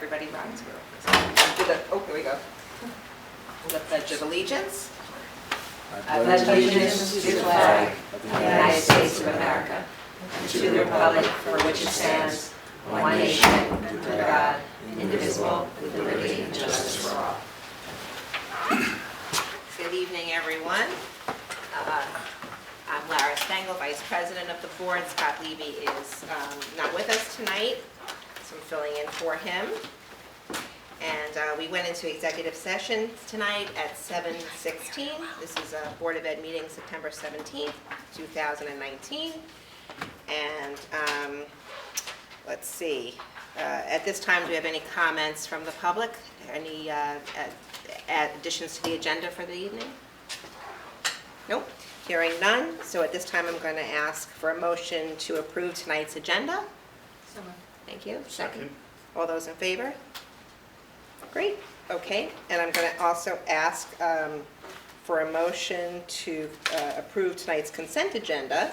everybody rise. Here we go. The Pledge of Allegiance. I pledge allegiance to the flag of the United States of America, and to the republic for which it stands, one nation, under God, indivisible, with liberty and justice for all. Good evening, everyone. I'm Lara Stengel, Vice President of the Board. Scott Levy is not with us tonight, so I'm filling in for him. And we went into executive session tonight at 7:16. This is a Board of Ed meeting, September 17th, 2019. And let's see. At this time, do we have any comments from the public? Any additions to the agenda for the evening? Nope. Hearing none. So at this time, I'm going to ask for a motion to approve tonight's agenda. Thank you. Second. All those in favor? Great. Okay. And I'm going to also ask for a motion to approve tonight's consent agenda.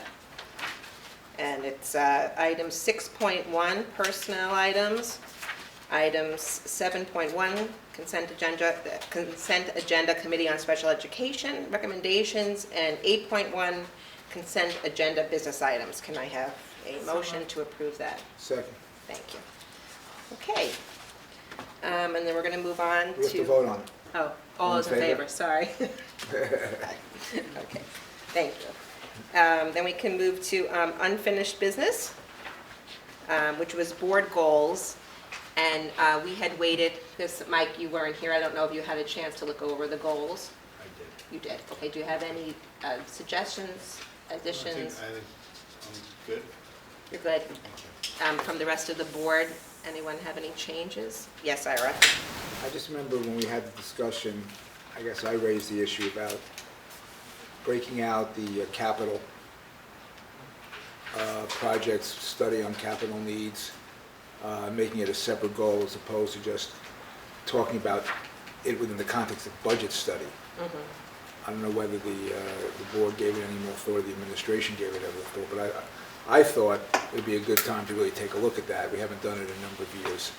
And it's items 6.1, personnel items, items 7.1, consent agenda Committee on Special Education recommendations, and 8.1, consent agenda business items. Can I have a motion to approve that? Second. Thank you. Okay. And then we're going to move on We have to vote on it. Oh, all those in favor, sorry. Okay, thank you. Then we can move to unfinished business, which was board goals. And we had waited, because Mike, you weren't here. I don't know if you had a chance to look over the goals. I did. You did. Okay, do you have any suggestions, additions? I think I'm good. You're good. Thank you. From the rest of the board, anyone have any changes? Yes, Ira. I just remember when we had the discussion, I guess I raised the issue about breaking out the capital projects, study on capital needs, making it a separate goal as opposed to just talking about it within the context of budget study. Mm-hmm. I don't know whether the board gave it any more thought, or the administration gave it any thought, but I thought it would be a good time to really take a look at that. We haven't done it in a number of years.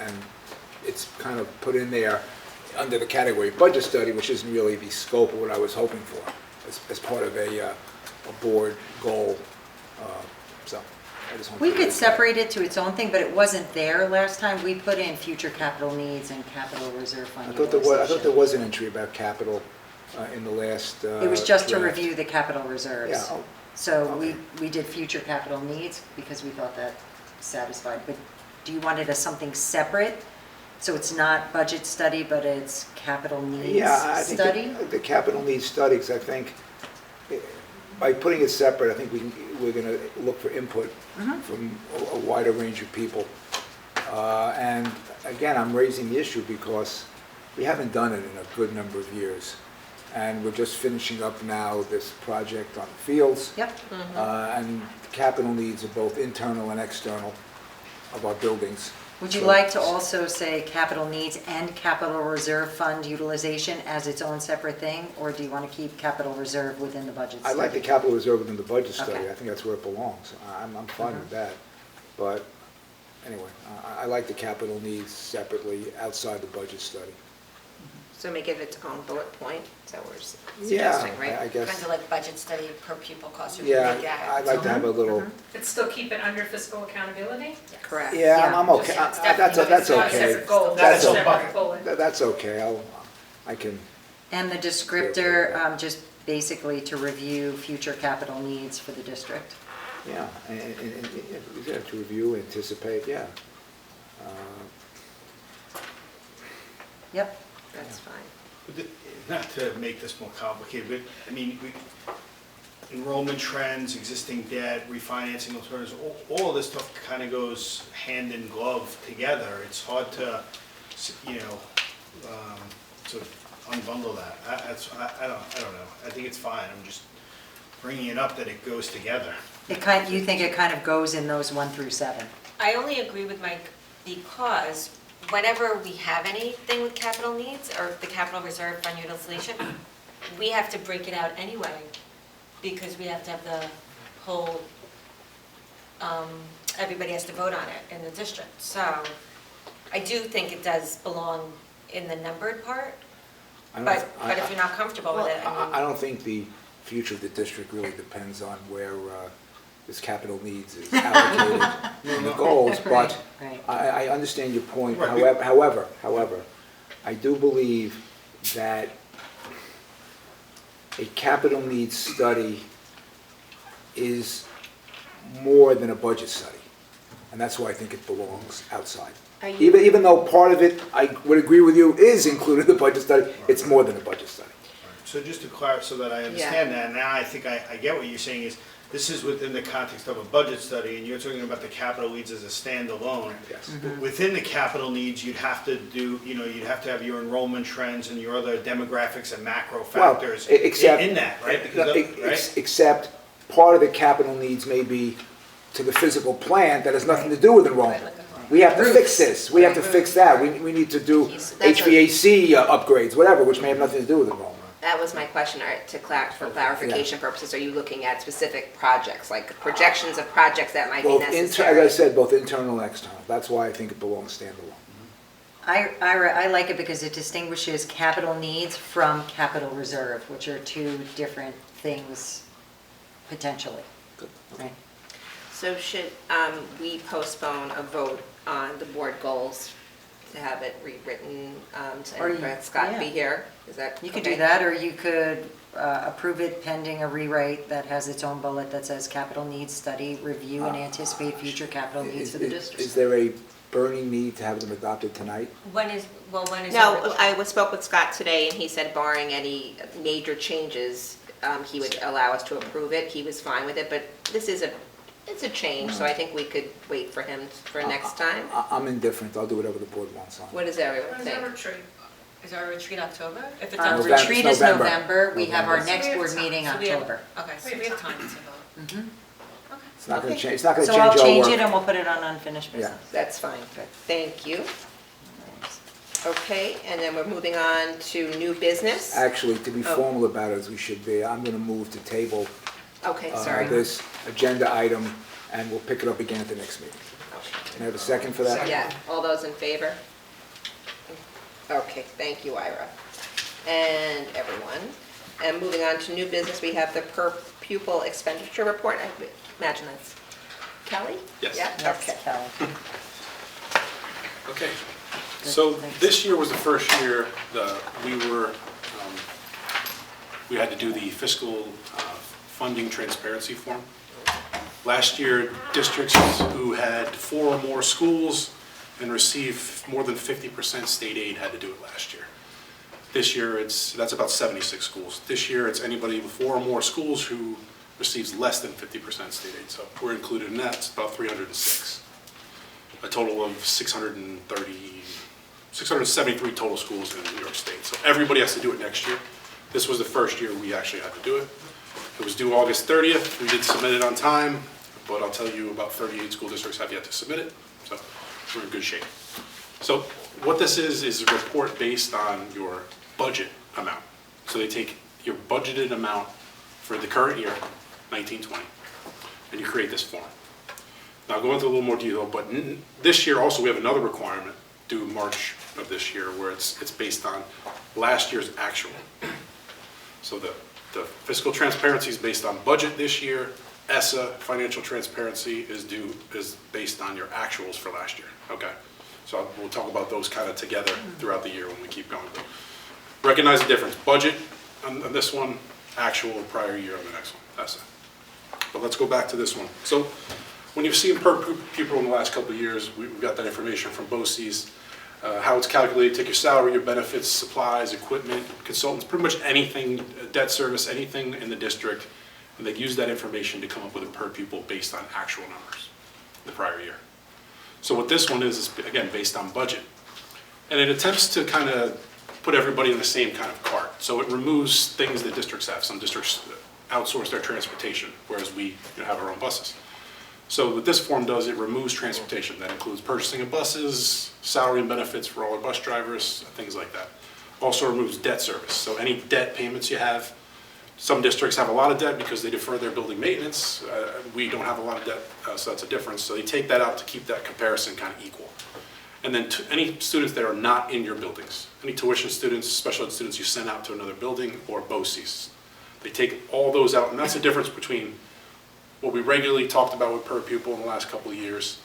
And it's kind of put in there under the category of budget study, which isn't really the scope of what I was hoping for as part of a board goal. So I just wanted We to could raise separate it to its own thing, but it wasn't there last time. We put in future capital needs and capital reserve fund that. I thought there was an entry about capital in the last It was just to draft. review the capital reserves. Yeah. Oh, So okay. we did future capital needs because we thought that satisfied. But do you want it as something separate? So it's not budget study, but it's capital needs Yeah, I study? think the capital needs studies, I think, by putting it separate, I think we're going to look for input from a wider range of people. And again, I'm raising the issue because we haven't done it in a good number of years. And we're just finishing up now this project on fields. Yep. And capital needs are both internal and external of our buildings. Would you So- like to also say capital needs and capital reserve fund utilization as its own separate thing? Or do you want to keep capital reserve within the budget I study? like the capital reserve within the budget study. Okay. I think that's where it belongs. I'm fine with that. But anyway, I like the capital needs separately outside the budget study. So make it its own bullet point, is that what we're Yeah, suggesting, right? I guess. Kind of like budget study per pupil cost. or Yeah, make it I'd like to have a little, But still keep it under fiscal accountability? Correct. yeah, I'm okay. It's That's definitely Not a okay. separate goal, That's just a okay. separate bullet. That's okay. I can, And the descriptor, just basically to review future capital needs for the district. yeah, and yeah, to review, anticipate, yeah. Yep. That's fine. Not to make this more complicated, but I mean, enrollment trends, existing debt, refinancing alternatives, all of this stuff kind of goes hand in glove together. It's hard to, sort of unbundle that. I don't know. I think it's fine. I'm just bringing it up that it goes together. You think it kind of goes in those 1 through 7? I only agree with Mike because whenever we have anything with capital needs or the capital reserve fund utilization, we have to break it out anyway because we have to have the whole, everybody has to vote on it in the district. So I do think it does belong in the numbered part, I don't- but if you're not comfortable with it, I don't think the future of the district really depends on where this capital needs is allocated in the goals, but Right. I understand your point. Right. However, I do believe that a capital needs study is more than a budget study, and that's why I think it belongs outside. Are you- Even though part of it, I would agree with you, is included in the budget study, it's more than a budget study. So just to clarify, so that I understand that, now I think I get what you're saying is, this is within the context of a budget study, and you're talking about the capital needs as a standalone. Yes. Within the capital needs, you'd have to do, you'd have to have your enrollment trends and your other demographics and macro Well, factors except- in that, right? Because right? Except, part of the capital needs may be to the physical plant that has nothing to do with enrollment. We have to fix this, we have to fix that, we need to do That's HVAC upgrades, whatever, which may have nothing to do with enrollment. That was my question, for clarification purposes, are you looking at specific projects, like projections of projects that might be Both, as I necessary? said, both internal and external, that's why I think it belongs standalone. I like it because it distinguishes capital needs from capital reserve, which are two different things potentially. Good. Right. So should we postpone a vote on the board goals to have it rewritten, Or to you- have Scott be yeah. here? Is that You could okay? do that, or you could approve it pending a rewrite that has its own bullet that says capital needs study, review and anticipate future capital needs for the Is district. there a burning need to have them adopted tonight? when is No, it? I spoke with Scott today, and he said barring any major changes, he would allow us to approve it. He was fine with it, but it's a change, so I think we could wait for him for next time. I'm indifferent, I'll do whatever the board wants on it. What does everyone When's think? our retreat? Is our retreat October? If it's Our November. October. retreat is November. November, we have our November. next So we board have time. meeting So we have- October. Okay, so we have time to vote. Mhm. It's not gonna Okay. change, it's not gonna So change our I'll change work. it and we'll put it on unfinished Yeah. business. That's fine, thank you. Okay, and then we're moving on to new business. Actually, to be Oh. formal about it as we should be, I'm gonna move to table Okay, sorry. this agenda item, and we'll pick it up again at the next meeting. Can I have a second for that? Yeah, all those in favor? Okay, thank you, Ira. And everyone. And moving on to new business, we have the per pupil expenditure report. I imagine that's Kelly? Yes. Yeah, Yes, okay. Kelly. Okay, so this year was the first year that we had to do the fiscal funding transparency form. Last year, districts who had 4 or more schools and received more than 50% state aid had to do it last year. This year, that's about 76 schools. This year, it's anybody with 4 or more schools who receives less than 50% state aid. So we're included in that, it's about 306. A total of 673 total schools in New York State. So everybody has to do it next year. This was the first year we actually had to do it. It was due August 30th. We did submit it on time, but I'll tell you about 38 school districts have yet to submit it. So we're in good shape. So what this is a report based on your budget amount. So they take your budgeted amount for the current year, 1920, and you create this form. Now, I'll go into a little more detail, but this year also we have another requirement due March of this year where it's based on last year's actual. So the fiscal transparency is based on budget this year. ESSA, financial transparency, is based on your actuals for last year, okay? So we'll talk about those kind of together throughout the year when we keep going. But recognize the difference. Budget on this one, actual prior year on the next one, ESSA. But let's go back to this one. So when you've seen per pupil in the last couple of years, we've got that information from BOCES, how it's calculated, take your salary, your benefits, supplies, equipment, consultants, pretty much anything, debt service, anything in the district, and they've used that information to come up with a per pupil based on actual numbers the prior year. So what this one is again, based on budget. And it attempts to kind of put everybody in the same kind of cart. So it removes things that districts have. Some districts outsource their transportation, whereas we have our own buses. So what this form does, it removes transportation. That includes purchasing of buses, salary and benefits for all our bus drivers, things like that. Also removes debt service. So any debt payments you have, some districts have a lot of debt because they defer their building maintenance. We don't have a lot of debt, so that's a difference. So they take that out to keep that comparison kind of equal. and then any students that are not in your buildings, any tuition students, special ed students you send out to another building, or BOCES. They take all those out, and that's the difference between what we regularly talked about with per pupil in the last couple of years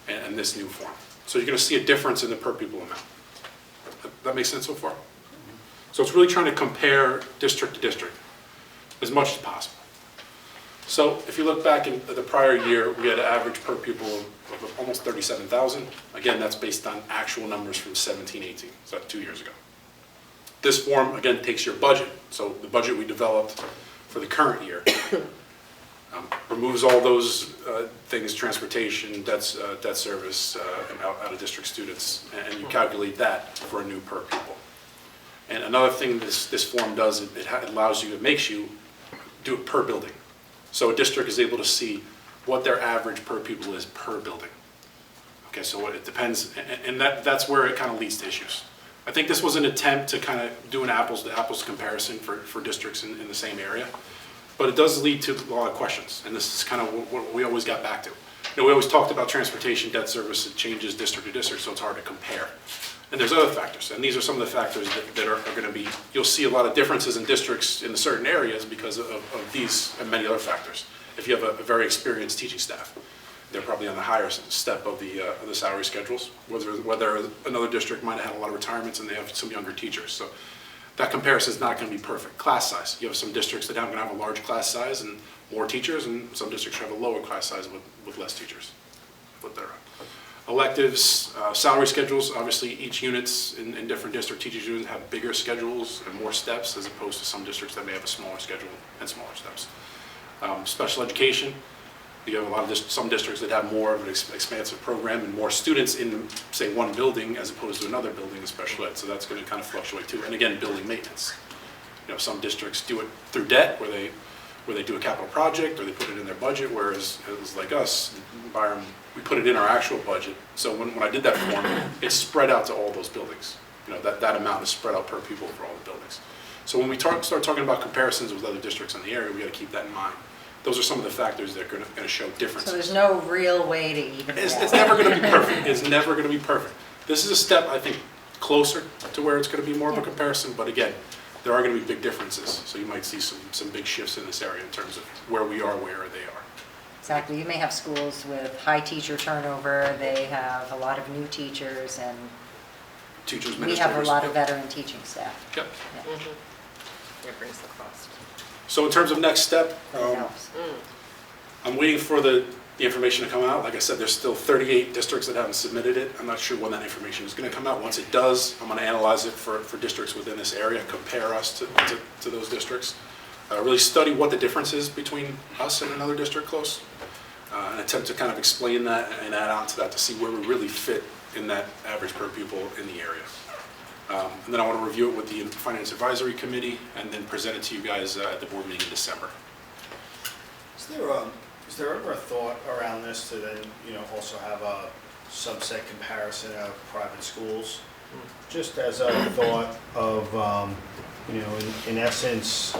and this new form. So you're going to see a difference in the per pupil amount. That makes sense so far? So it's really trying to compare district to district as much as possible. So if you look back in the prior year, we had an average per pupil of almost 37,000. Again, that's based on actual numbers from 17-18, so that's 2 years ago. This form, again, takes your budget. So the budget we developed for the current year removes all those things, transportation, debt service, and out-of-district students, and you calculate that for a new per pupil. And another thing this form does, it allows you, it makes you do it per building. So a district is able to see what their average per pupil is per building. Okay, so it depends, and that's where it kind of leads to issues. I think this was an attempt to kind of do an apples-to-apples comparison for districts in the same area, but it does lead to a lot of questions, and this is kind of what we always got back to. You know, we always talked about transportation, debt service, it changes district to district, so it's hard to compare. And there's other factors, and these are some of the factors that are going to be, you'll see a lot of differences in districts in certain areas because of these and many other factors. If you have a very experienced teaching staff, they're probably on the higher step of the salary schedules, whether another district might have had a lot of retirements and they have some younger teachers. So that comparison is not going to be perfect. Class size, you have some districts that are going to have a large class size and more teachers, and some districts have a lower class size with less teachers. Flip that around. Electives, salary schedules, obviously each units in different district teachers units have bigger schedules and more steps as opposed to some districts that may have a smaller schedule and smaller steps. Special education, you have a lot of some districts that have more of an expansive program and more students in, say, one building as opposed to another building in special ed, so that's going to kind of fluctuate too. And again, building maintenance. You know, some districts do it through debt where they do a capital project or they put it in their budget, whereas it was like us, Byram, we put it in our actual budget. So when I did that form, it's spread out to all those buildings. You know, that amount is spread out per pupil for all the buildings. So when we start talking about comparisons with other districts in the area, we got to keep that in mind. Those are some of the factors that are going to show differences. So there's no real way to even. It's never going to be perfect. It's never going to be perfect. This is a step, I think, closer to where it's going to be more of a comparison. But again, there are going to be big differences. So you might see some big shifts in this area in terms of where we are, where they are. Exactly. You may have schools with high teacher turnover. They have a lot of new teachers, and Teachers, we have a lot of veteran teaching staff. Yep. Yeah. It brings the cost. So in terms of next step, But it helps. I'm waiting for the information to come out. Like I said, there's still 38 districts that haven't submitted it. I'm not sure when that information is going to come out. Once it does, I'm going to analyze it for districts within this area, compare us to those districts, really study what the difference is between us and another district close, and attempt to kind of explain that and add on to that to see where we really fit in that average per pupil in the area. And then I want to review it with the Finance Advisory Committee and then present it to you guys at the board meeting in December. Is there ever a thought around this to then, also have a subset comparison of private schools? Just as a thought of, in essence,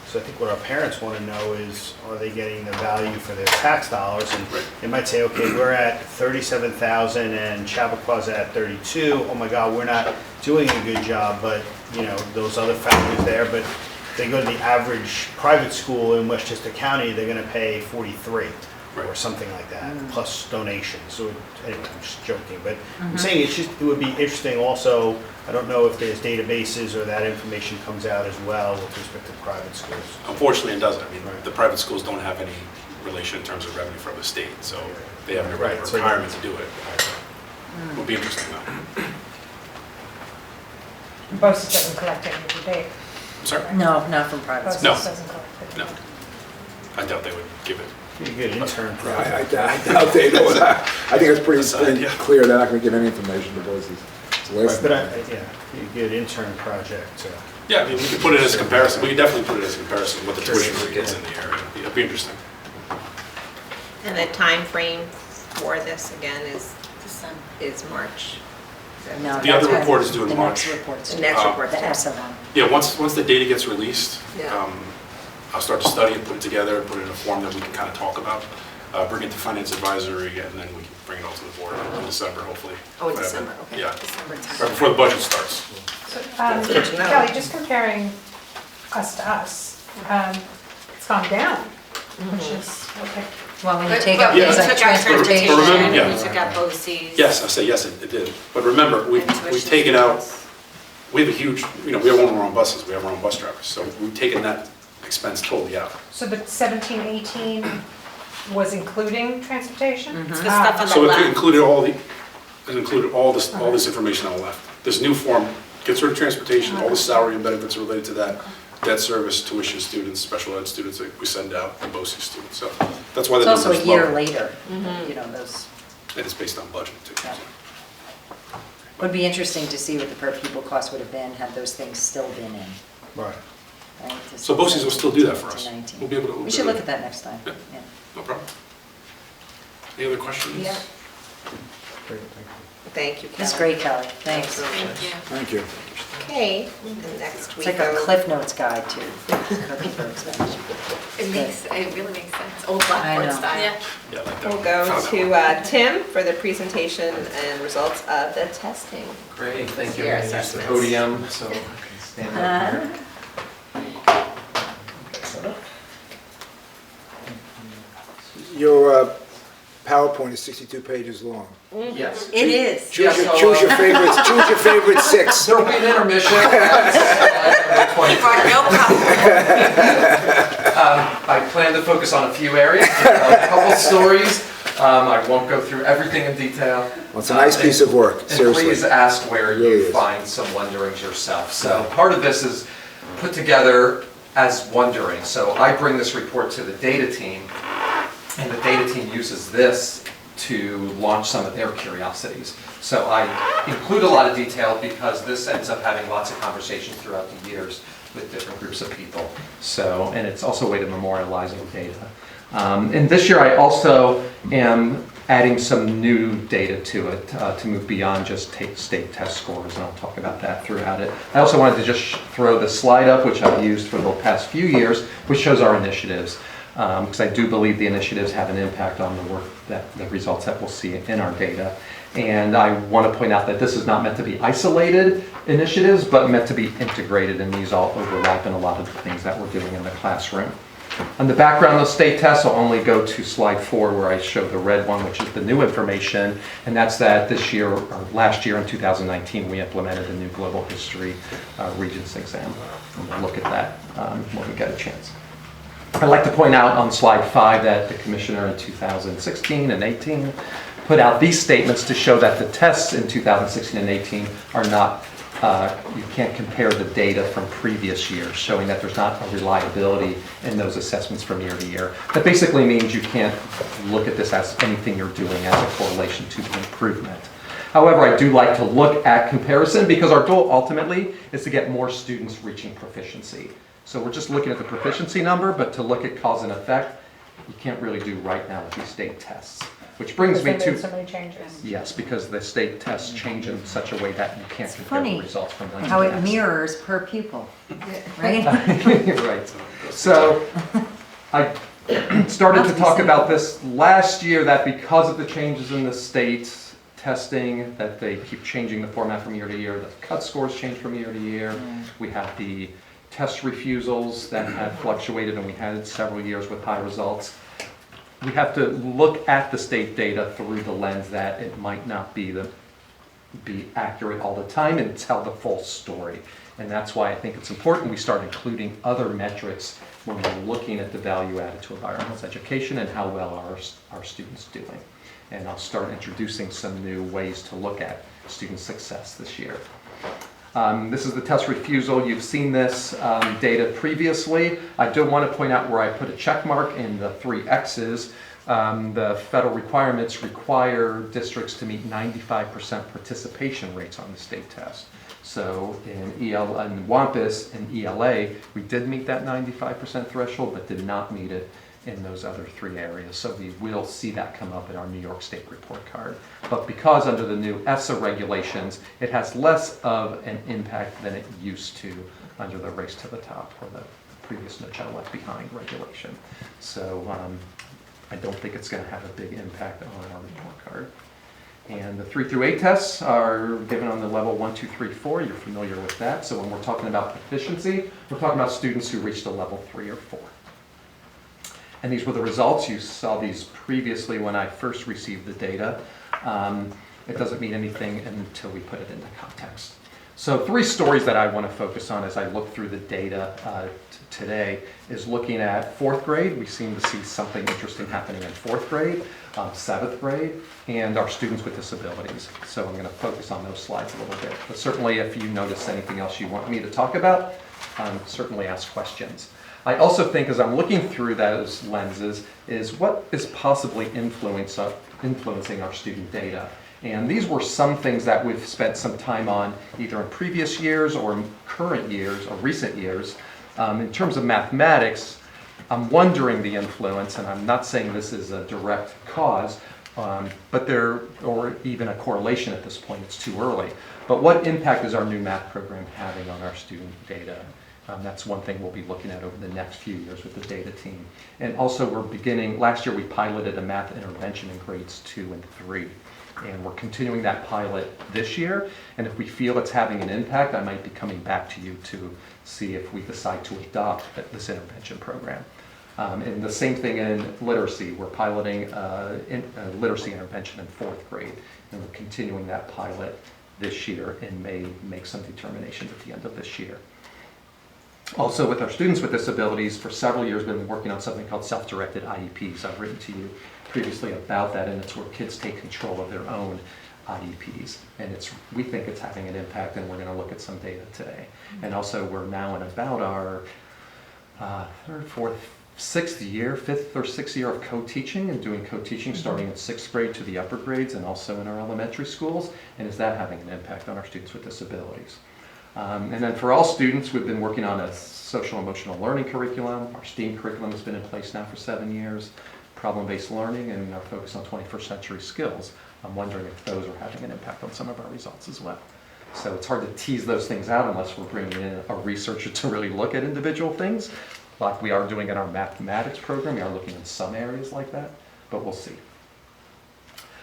so I think what our parents want to know is, are they getting the value for their tax dollars? And they might say, okay, we're at 37,000 and Chappaqua at 32. Oh my God, we're not doing a good job, but those other factors there. But they go to the average private school in Westchester County, they're going to pay 43 or something like that, plus donations. So anyway, I'm just joking, but I'm saying it would be interesting also. I don't know if there's databases or that information comes out as well with respect to private schools. Unfortunately, it doesn't. I mean, the private schools don't have any relation in terms of revenue from the state, so they have no requirement to do it. It would be interesting though. BOCES doesn't collect any of the data. I'm sorry? No, not from private BOCES schools. No. doesn't collect the No. data. I doubt they would give it. Be a good intern I project. doubt they know that. I think it's pretty Yeah. clear they're not going to give any information to BOCES. It's less But than- be a good intern project. Yeah, I mean, we could put it as a comparison. We could definitely put it as a comparison with the tuition rate is in the area. It'd be interesting. And the time frame for this, again, is December. March. No, The other that's when report is due in the March. next report's The due. next Uh, report. The SLM. Yeah, once the data gets released, Yeah. I'll start to study and put it together and put it in a form that we can kind of talk about. bring it to finance advisory, and then we can bring it all to the board in December, hopefully. Oh, in Whatever. December, okay. Yeah, December time. right before the budget starts. So, That's good to know. Kelly, just comparing us to us, it's gone down, which is, okay. Well, when you But take but out we things took like out transportation. remember- yeah. and we took out BOCES. Yes, I say yes, it did. But remember, and we've tuition taken out, fees. we have a huge, we have one of our own buses, we have our own bus drivers, so we've taken that expense totally out. So the 17, 18 was including transportation? The stuff on the So it left. included all this information on the left. This new form gets rid of transportation, all the salary and benefits related to that, debt service, tuition students, special ed students that we send out, and BOCES students. So that's why the It's number's also a year lower. later, you know, those. And it's based on budget too. Yeah. Would be interesting to see what the per pupil cost would have been had those things still been in, Right. right? So BOCES will still do that for To us. 19. We'll be able to. We should look at that next time, Yeah. yeah. No problem. Any other questions? Yeah. Thank you, Kelly. That's great, Kelly, thanks. Thank you. Thank you. Okay, and next we It's like a go. Cliff Notes guide too. Cookie for expansion. It really makes sense, old I Blackboard know. style. Yeah. Yeah, I like that We'll one. go Found that to Tim for the presentation and results of the testing. Great, thank you. Your I'm going to use the assessments. podium so I can stand up here. Okay, set up. Your PowerPoint is 62 pages long. Yes. It is. Choose your favorites, choose your favorite 6. There will be an intermission. He brought no problem. I plan to focus on a few areas, a couple stories. I won't go through everything in detail. Well, it's a nice piece of work, And seriously. please ask where It really you is. find some wonderings yourself. So part of this is put together as wondering. So I bring this report to the data team, and the data team uses this to launch some of their curiosities. So I include a lot of detail because this ends up having lots of conversations throughout the years with different groups of people. So, and it's also a way to memorialize the data. And this year I also am adding some new data to it to move beyond just state test scores, and I'll talk about that throughout it. I also wanted to just throw the slide up, which I've used for the past few years, which shows our initiatives. Because I do believe the initiatives have an impact on the work, the results that we'll see in our data. And I want to point out that this is not meant to be isolated initiatives, but meant to be integrated, and these all overlap in a lot of the things that we're doing in the classroom. On the background of state tests, I'll only go to slide 4 where I show the red one, which is the new information, and that's that this year, or last year in 2019, we implemented the new global history Regents exam. And we'll look at that when we get a chance. I'd like to point out on slide 5 that the commissioner in 2016 and 18 put out these statements to show that the tests in 2016 and 18 are not, you can't compare the data from previous years, showing that there's not a reliability in those assessments from year to year. That basically means you can't look at this as anything you're doing as a correlation to the improvement. However, I do like to look at comparison because our goal ultimately is to get more students reaching proficiency. So we're just looking at the proficiency number, but to look at cause and effect, you can't really do right now with these state tests. Which brings me Because they made to, so many changes. yes, because the state tests change in such a way that you can't compare funny the results from one to How the it next. mirrors per pupil, right? Right. So I started to talk about this last year, that because of the changes in the state testing, that they keep changing the format from year to year, the cut scores change from year to year. We have the test refusals that had fluctuated, and we had several years with high results. We have to look at the state data through the lens that it might not be accurate all the time and tell the full story. And that's why I think it's important we start including other metrics when we're looking at the value added to environmental education and how well are our students doing. And I'll start introducing some new ways to look at student success this year. This is the test refusal. You've seen this data previously. I do want to point out where I put a check mark in the 3 X's. The federal requirements require districts to meet 95% participation rates on the state test. So in WAMPUS and ELA, we did meet that 95% threshold, but did not meet it in those other 3 areas. So we will see that come up in our New York State report card. But because under the new ESSA regulations, it has less of an impact than it used to under the Race to the Top or the previous No Child Left Behind regulation. So I don't think it's going to have a big impact on our report card. And the 3 through 8 tests are given on the level 1, 2, 3, 4. You're familiar with that. So when we're talking about proficiency, we're talking about students who reached a level 3 or 4. And these were the results. You saw these previously when I first received the data. It doesn't mean anything until we put it into context. So 3 stories that I want to focus on as I look through the data today is looking at 4th grade. We seem to see something interesting happening in 4th grade, 7th grade, and our students with disabilities. So I'm going to focus on those slides a little bit. But certainly if you notice anything else you want me to talk about, certainly ask questions. I also think as I'm looking through those lenses is what is possibly influencing our student data. And these were some things that we've spent some time on either in previous years or current years or recent years. In terms of mathematics, I'm wondering the influence, and I'm not saying this is a direct cause, but or even a correlation at this point, it's too early. But what impact is our new math program having on our student data? That's one thing we'll be looking at over the next few years with the data team. And also last year we piloted a math intervention in grades 2 and 3. And we're continuing that pilot this year. And if we feel it's having an impact, I might be coming back to you to see if we decide to adopt this intervention program. And the same thing in literacy. We're piloting literacy intervention in 4th grade. And we're continuing that pilot this year and may make some determinations at the end of this year. Also, with our students with disabilities, for several years we've been working on something called self-directed IEPs. I've written to you previously about that, and it's where kids take control of their own IEPs. And we think it's having an impact, and we're going to look at some data today. And also, we're now in about our 3rd, 4th, 6th year, 5th or 6th year of co-teaching and doing co-teaching starting in 6th grade to the upper grades and also in our elementary schools. And is that having an impact on our students with disabilities? And then for all students, we've been working on a social emotional learning curriculum. Our STEAM curriculum has been in place now for 7 years. Problem-based learning and our focus on 21st century skills. I'm wondering if those are having an impact on some of our results as well. So it's hard to tease those things out unless we're bringing in a researcher to really look at individual things, like we are doing in our mathematics program. We are looking in some areas like that, but we'll see.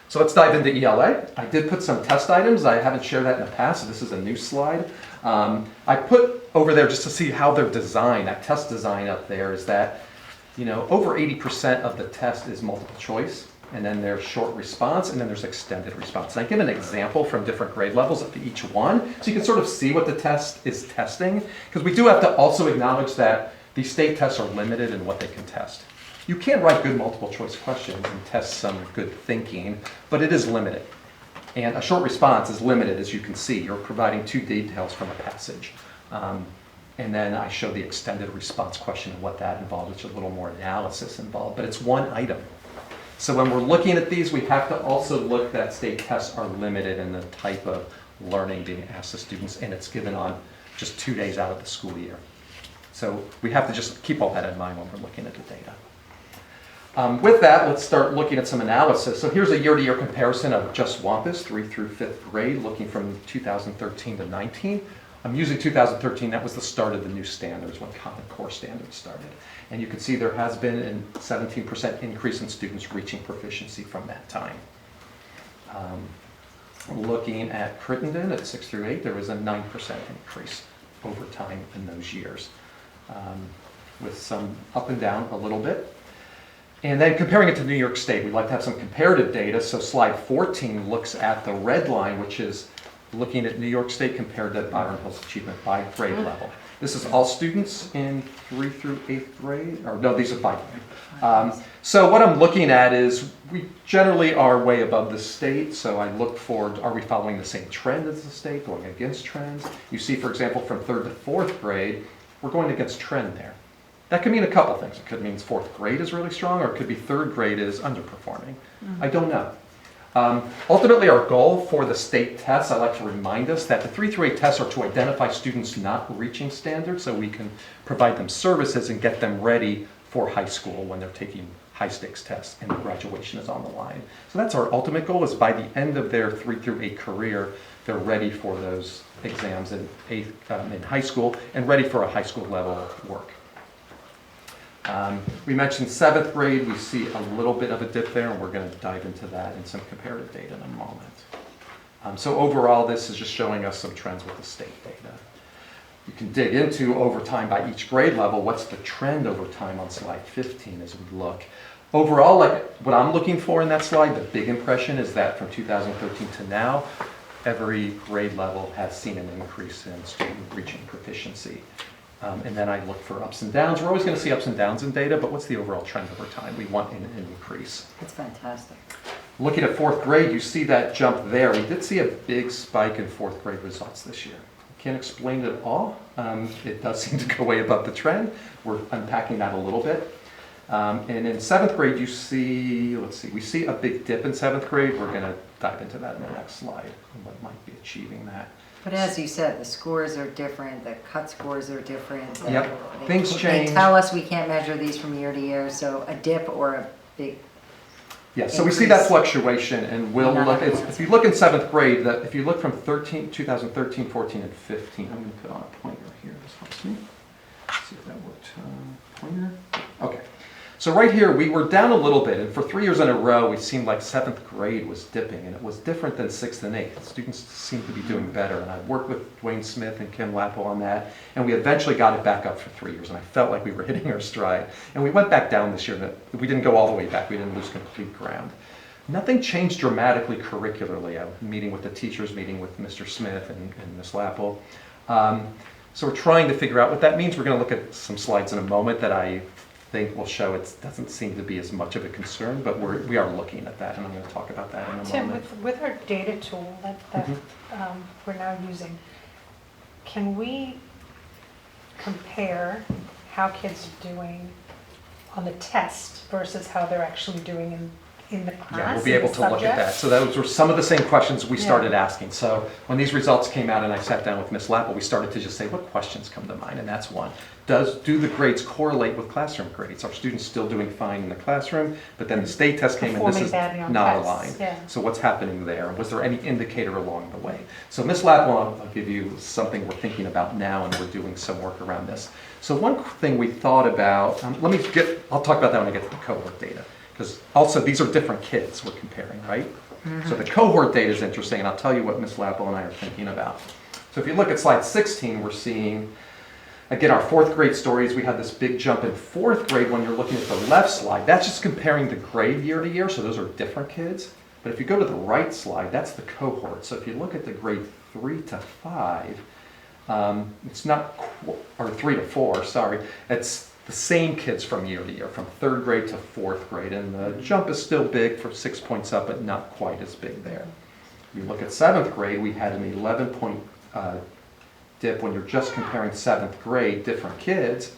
So let's dive into ELA. I did put some test items. I haven't shared that in the past, so this is a new slide. I put over there just to see how they're designed. That test design up there is that, over 80% of the test is multiple choice, and then there's short response, and then there's extended response. And I give an example from different grade levels of each one, so you can sort of see what the test is testing, because we do have to also acknowledge that these state tests are limited in what they can test. You can write good multiple choice questions and test some good thinking, but it is limited. And a short response is limited, as you can see. You're providing 2 details from a passage. And then I show the extended response question and what that involved, which is a little more analysis involved, but it's one item. So when we're looking at these, we have to also look that state tests are limited in the type of learning being asked of students, and it's given on just 2 days out of the school year. So we have to just keep all that in mind when we're looking at the data. With that, let's start looking at some analysis. So here's a year-to-year comparison of just WAMPUS, 3 through 5th grade, looking from 2013 to 19. I'm using 2013, that was the start of the new standards, when Common Core standards started. And you can see there has been a 17% increase in students reaching proficiency from that time. Looking at Crittenden at 6 through 8, there was a 9% increase over time in those years, with some up and down a little bit. And then comparing it to New York State, we'd like to have some comparative data. So slide 14 looks at the red line, which is looking at New York State compared to Byron Hill's achievement by grade level. This is all students in 3 through 8th grade, or no, these are by grade. So what I'm looking at is we generally are way above the state. So I look for, are we following the same trend as the state, going against trends? You see, for example, from 3rd to 4th grade, we're going against trend there. That could mean a couple things. It could mean 4th grade is really strong, or it could be 3rd grade is underperforming. I don't know. Ultimately, our goal for the state tests, I like to remind us that the 3 through 8 tests are to identify students not reaching standards so we can provide them services and get them ready for high school when they're taking high stakes tests and graduation is on the line. So that's our ultimate goal, is by the end of their 3 through 8 career, they're ready for those exams in high school and ready for a high school level work. We mentioned 7th grade, we see a little bit of a dip there, and we're going to dive into that in some comparative data in a moment. So overall, this is just showing us some trends with the state data. You can dig into over time by each grade level, what's the trend over time on slide 15 as we look. Overall, like what I'm looking for in that slide, the big impression is that from 2013 to now, every grade level has seen an increase in student reaching proficiency. And then I look for ups and downs. We're always going to see ups and downs in data, but what's the overall trend over time? We want an increase. That's fantastic. Looking at 4th grade, you see that jump there. We did see a big spike in 4th grade results this year. Can't explain it all. It does seem to go way above the trend. We're unpacking that a little bit. And in 7th grade, you see, we see a big dip in 7th grade. We're going to dive into that in the next slide, and what might be achieving that. But as you said, the scores are different, the cut scores are different. Yep, things change. They tell us we can't measure these from year to year, so a dip or a big Yeah, so we see that increase. fluctuation, and we'll look, if you look in 7th grade, if you look from 2013, 14, and 15, I'm going to put on a pointer here, this helps me. Let's see if that worked. Pointer. Okay. So right here, we were down a little bit, and for 3 years in a row, it seemed like 7th grade was dipping, and it was different than 6th and 8th. Students seemed to be doing better, and I've worked with Dwayne Smith and Kim Lapple on that, and we eventually got it back up for 3 years, and I felt like we were hitting our stride. And we went back down this year, but we didn't go all the way back. We didn't lose complete ground. Nothing changed dramatically curricularly. I'm meeting with the teachers, meeting with Mr. Smith and Ms. Lapple. So we're trying to figure out what that means. We're going to look at some slides in a moment that I think will show it doesn't seem to be as much of a concern, but we are looking at that, and I'm going to talk about that in a Tim, moment. with our data tool that we're now using, can we compare how kids are doing on the test versus how they're actually doing in the class? Yeah, we'll be in able the to look at that. subjects? So those were some of the same questions we Yeah. started asking. So when these results came out and I sat down with Ms. Lapple, we started to just say, what questions come to mind? And that's one. Do the grades correlate with classroom grades? Are students still doing fine in the classroom? But then the state test came and this Performing is badly on not tests, aligned. yeah. So what's happening there? Was there any indicator along the way? So Ms. Lapple, I'll give you something we're thinking about now, and we're doing some work around this. So one thing we thought about, I'll talk about that when I get to the cohort data. Because also these are different kids we're comparing, right? So the cohort data is interesting, and I'll tell you what Ms. Lapple and I are thinking about. So if you look at slide 16, we're seeing, again, our 4th grade stories. We had this big jump in 4th grade when you're looking at the left slide. That's just comparing the grade year to year, so those are different kids. But if you go to the right slide, that's the cohort. So if you look at the grade 3 to 5, it's not, or 3 to 4, sorry, it's the same kids from year to year, from 3rd grade to 4th grade, and the jump is still big for 6 points up, but not quite as big there. You look at 7th grade, we had an 11-point dip when you're just comparing 7th grade, different kids,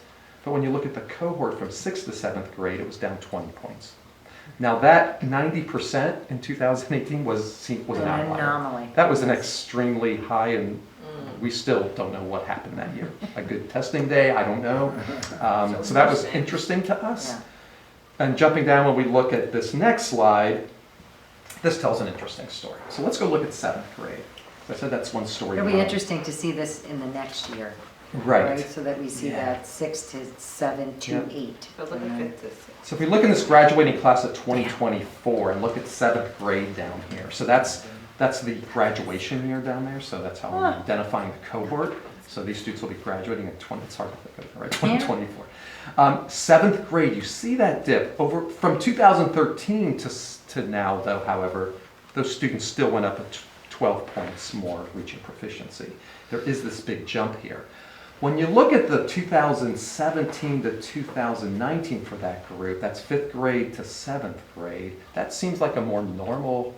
but when you look at the cohort from 6th to 7th grade, it was down 20 points. Now that 90% in 2018 was an outlier. anomaly. That was an extremely high, and we still don't know what happened that year. A good testing day, I don't know. So that was interesting to us. Yeah. And jumping down, when we look at this next slide, this tells an interesting story. So let's go look at 7th grade. I said that's one story. It'll be interesting to see this in the next year. Right. So that we see Yeah. that 6 to 7 to Yep. 8. But look and then- at this. So if we look in this graduating class of 2024 and look at 7th grade down here, so that's the graduation year down there, so that's how we're identifying the cohort. So these students will be graduating in it's hard to think of it, right, 2024. 7th grade, you see that dip over from 2013 to now, though, however, those students still went up at 12 points more reaching proficiency. There is this big jump here. When you look at the 2017 to 2019 for that group, that's 5th grade to 7th grade, that seems like a more normal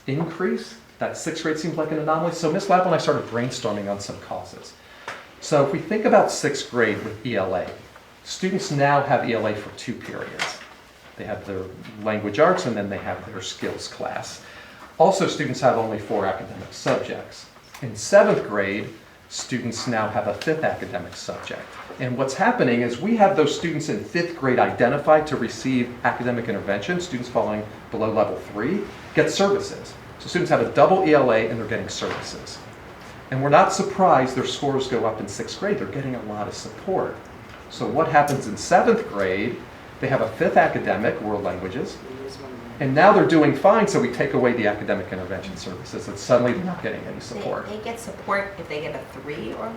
increase. That 6th grade seems like an anomaly. So Ms. Lapple and I started brainstorming on some causes. So if we think about 6th grade with ELA, students now have ELA for 2 periods. They have their language arts and then they have their skills class. Also, students have only 4 academic subjects. In 7th grade, students now have a 5th academic subject. And what's happening is we have those students in 5th grade identified to receive academic intervention. Students falling below level 3 get services. So students have a double ELA and they're getting services. And we're not surprised their scores go up in 6th grade. They're getting a lot of support. So what happens in 7th grade, they have a 5th academic, world languages, and now they're doing fine, so we take away the academic intervention services, and suddenly they're not getting any support. They get support if they get a 3 or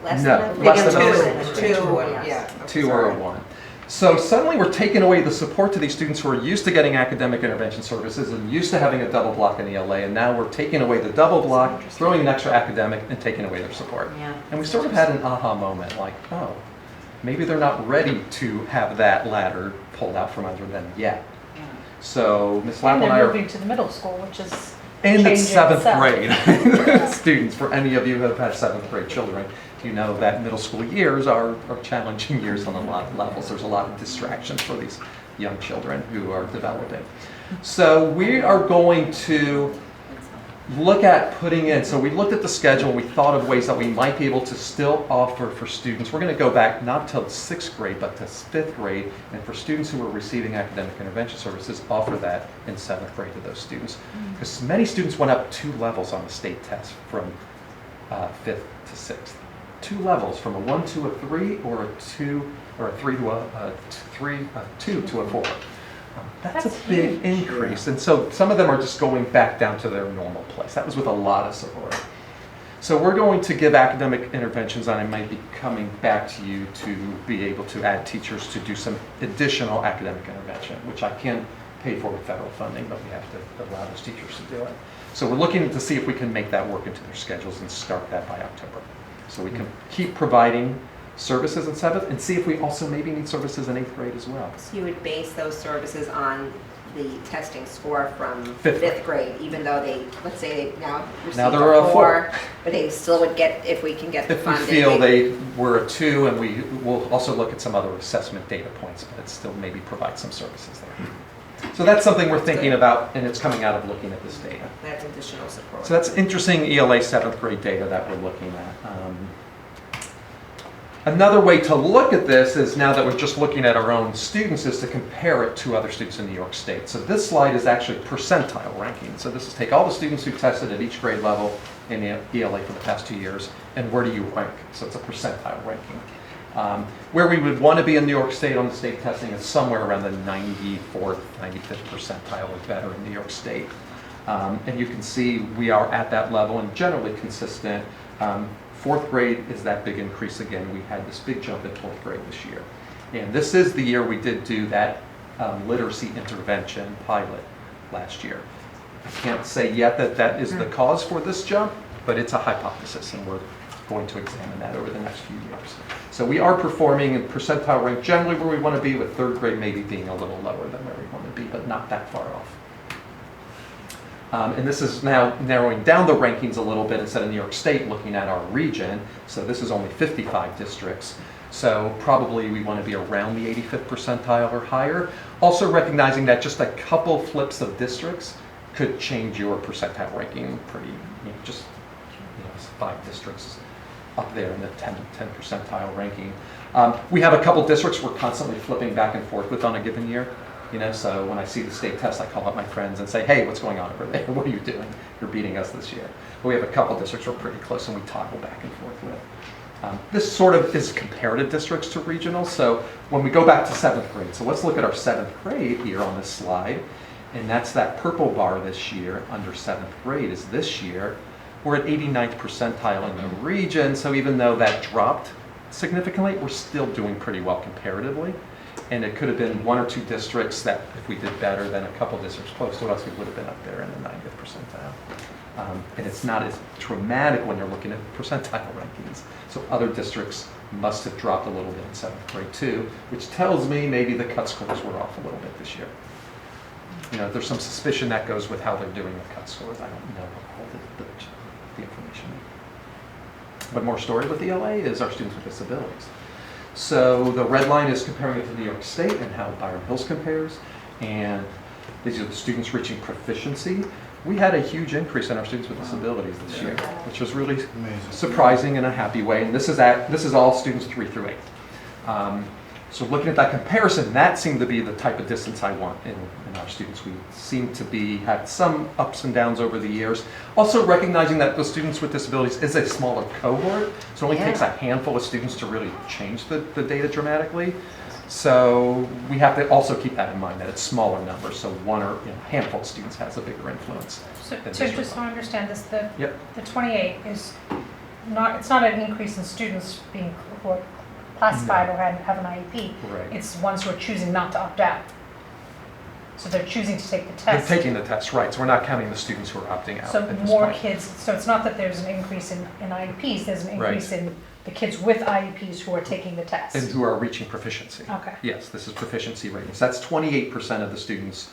less No, than a? less They get than a a 2, yes. yeah. 2 or a 1. So suddenly we're taking away the support to these students who are used to getting academic intervention services and used to having a double block in ELA, and now we're taking away the double block, throwing an extra academic, and taking away their support. Yeah. And we sort of had an aha moment, like, oh, maybe they're not ready to have that ladder pulled out from under them yet. So Ms. And Lapp and I they're are, moving to the middle school, which is and it's changing 7th itself. grade students. For any of you who have had 7th grade children, you know that middle school years are challenging years on a lot of levels. There's a lot of distractions for these young children who are developing. So we are going to look at putting in, so we looked at the schedule and we thought of ways that we might be able to still offer for students. We're going to go back not till 6th grade, but to 5th grade, and for students who are receiving academic intervention services, offer that in 7th grade to those students. Because many students went up 2 levels on the state test from 5th to 6th. 2 levels, from a 1 to a 3, or a 2, or a 3 to a 2 to a 4. That's a That's big huge. increase, and so some of them are just going back down to their normal place. That was with a lot of support. So we're going to give academic interventions, and I might be coming back to you to be able to add teachers to do some additional academic intervention, which I can pay for with federal funding, but we have to allow those teachers to do it. So we're looking to see if we can make that work into their schedules and start that by October. So we can keep providing services in 7th and see if we also maybe need services in 8th grade as well. So you would base those services on the testing score from 5th 5th grade, even though they, let's say they now received Now they're a a 4. 4, but they still would get, if we can get the If we funding. feel they were a 2, and we will also look at some other assessment data points, but it still maybe provide some services there. So that's something we're thinking about, and it's coming out of looking at this data. That's additional support. So that's interesting ELA 7th grade data that we're looking at. Another way to look at this is, now that we're just looking at our own students, is to compare it to other students in New York State. So this slide is actually percentile ranking. So this is take all the students who tested at each grade level in ELA for the past 2 years, and where do you rank? So it's a percentile ranking. Where we would want to be in New York State on the state testing is somewhere around the 94th, 95th percentile or better in New York State. And you can see we are at that level and generally consistent. 4th grade is that big increase again. We had this big jump in 4th grade this year. And this is the year we did do that literacy intervention pilot last year. I can't say yet that that is the cause for this jump, but it's a hypothesis, and we're going to examine that over the next few years. So we are performing in percentile rank generally where we want to be, with 3rd grade maybe being a little lower than where we want to be, but not that far off. And this is now narrowing down the rankings a little bit instead of New York State, looking at our region. So this is only 55 districts. So probably we want to be around the 85th percentile or higher. Also recognizing that just a couple flips of districts could change your percentile ranking pretty, just 5 districts up there in the 10 percentile ranking. We have a couple districts we're constantly flipping back and forth with on a given year. So when I see the state test, I call up my friends and say, hey, what's going on over there? What are you doing? You're beating us this year. But we have a couple districts we're pretty close, and we toggle back and forth with. This sort of is comparative districts to regional. So when we go back to 7th grade, so let's look at our 7th grade here on this slide. And that's that purple bar this year under 7th grade is this year. We're at 89th percentile in the region. So even though that dropped significantly, we're still doing pretty well comparatively. And it could have been 1 or 2 districts that, if we did better than a couple districts close to us, we would have been up there in the 90th percentile. And it's not as dramatic when you're looking at percentile rankings. So other districts must have dropped a little bit in 7th grade too, which tells me maybe the cut scores were off a little bit this year. There's some suspicion that goes with how they're doing the cut scores. I don't know all the information. But more story with ELA is our students with disabilities. So the red line is comparing it to New York State and how Byron Hills compares. And these are the students reaching proficiency. We had a huge increase in our students with disabilities this year, which was really surprising in a happy way. And this is all students 3 through 8. So looking at that comparison, that seemed to be the type of distance I want in our students. We seem to be, had some ups and downs over the years. Also recognizing that the students with disabilities is a smaller cohort, so it only takes a handful of students to really change the data dramatically. So we have to also keep that in mind, that it's smaller numbers, so one or a handful of students has a bigger influence. So than to this just group. understand this, the Yep. 28 is not, it's not an increase in students being who are classified or have an IEP. Right. It's ones who are choosing not to opt out. So they're choosing to take the They're test. taking the test, right, so we're not counting the students who are opting out So at this more point. kids, so it's not that there's an increase in IEPs, there's an Right. increase in the kids with IEPs who are taking the test. And who are reaching proficiency. Okay. Yes, this is proficiency ratings. That's 28% of the students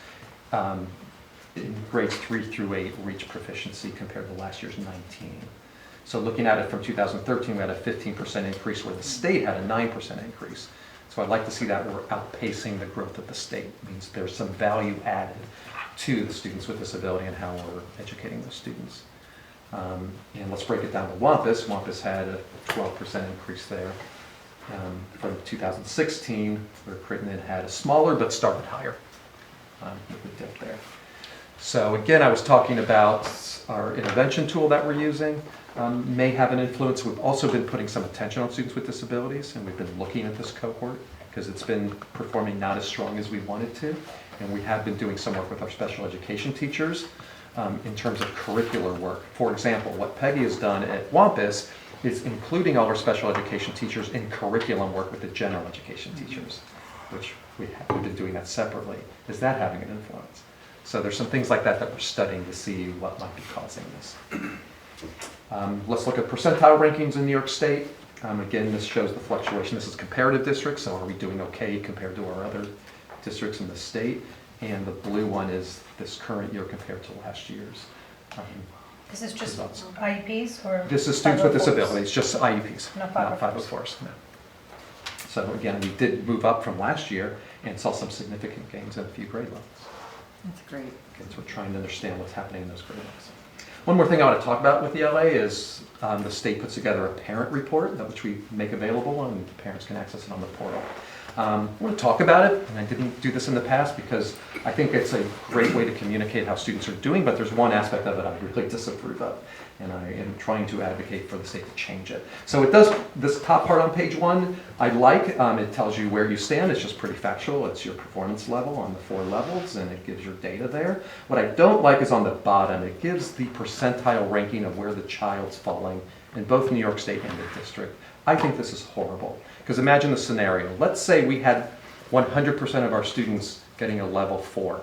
in grades 3 through 8 reach proficiency compared to last year's 19. So looking at it from 2013, we had a 15% increase where the state had a 9% increase. So I'd like to see that we're outpacing the growth of the state. It means there's some value added to the students with disability and how we're educating those students. And let's break it down to Wampus. Wampus had a 12% increase there. From 2016, where Crittenden had a smaller but started higher with the dip there. So again, I was talking about our intervention tool that we're using may have an influence. We've also been putting some attention on students with disabilities, and we've been looking at this cohort because it's been performing not as strong as we wanted to. And we have been doing some work with our special education teachers in terms of curricular work. For example, what Peggy has done at Wampus is including all our special education teachers in curriculum work with the general education teachers, which we've been doing that separately. Is that having an influence? So there's some things like that that we're studying to see what might be causing this. Let's look at percentile rankings in New York State. Again, this shows the fluctuation. This is comparative districts, so are we doing okay compared to our other districts in the state? And the blue one is this current year compared to last year's. This is just results. IEPs or? This is students with 504s? disabilities, just IEPs, Not not 504s. 504s. No. So again, we did move up from last year and saw some significant gains in a few grade levels. That's great. Okay, so we're trying to understand what's happening in those grade levels. One more thing I want to talk about with the LA is the state puts together a parent report, which we make available, and parents can access it on the portal. I want to talk about it, and I didn't do this in the past because I think it's a great way to communicate how students are doing, but there's one aspect of it I really disapprove of, and I am trying to advocate for the state to change it. So it does, this top part on page 1, I like. It tells you where you stand. It's just pretty factual. It's your performance level on the 4 levels, and it gives your data there. What I don't like is on the bottom. It gives the percentile ranking of where the child's falling in both New York State and the district. I think this is horrible. Because imagine the scenario. Let's say we had 100% of our students getting a level 4.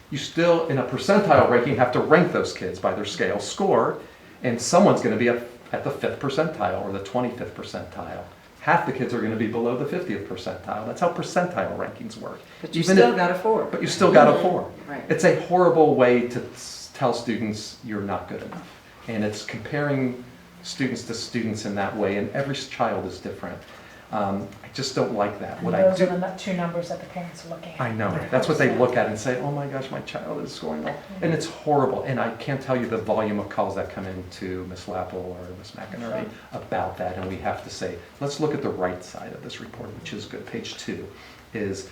You still, in a percentile ranking, have to rank those kids by their scale score, and someone's going to be at the 5th percentile or the 25th percentile. Half the kids are going to be below the 50th percentile. That's how percentile rankings work. But you Even still if- got a 4. But you still got a 4. Right. It's a horrible way to tell students you're not good enough. And it's comparing students to students in that way, and every child is different. I just don't like that. And What I those do, are the 2 numbers that the parents are looking at. I know, that's what they look at and say, oh my gosh, my child is scoring well. And it's horrible, and I can't tell you the volume of calls that come into Ms. Lappel or Ms. McInerney about that, and we have to say, let's look at the right side of this report, which is good. Page 2 is,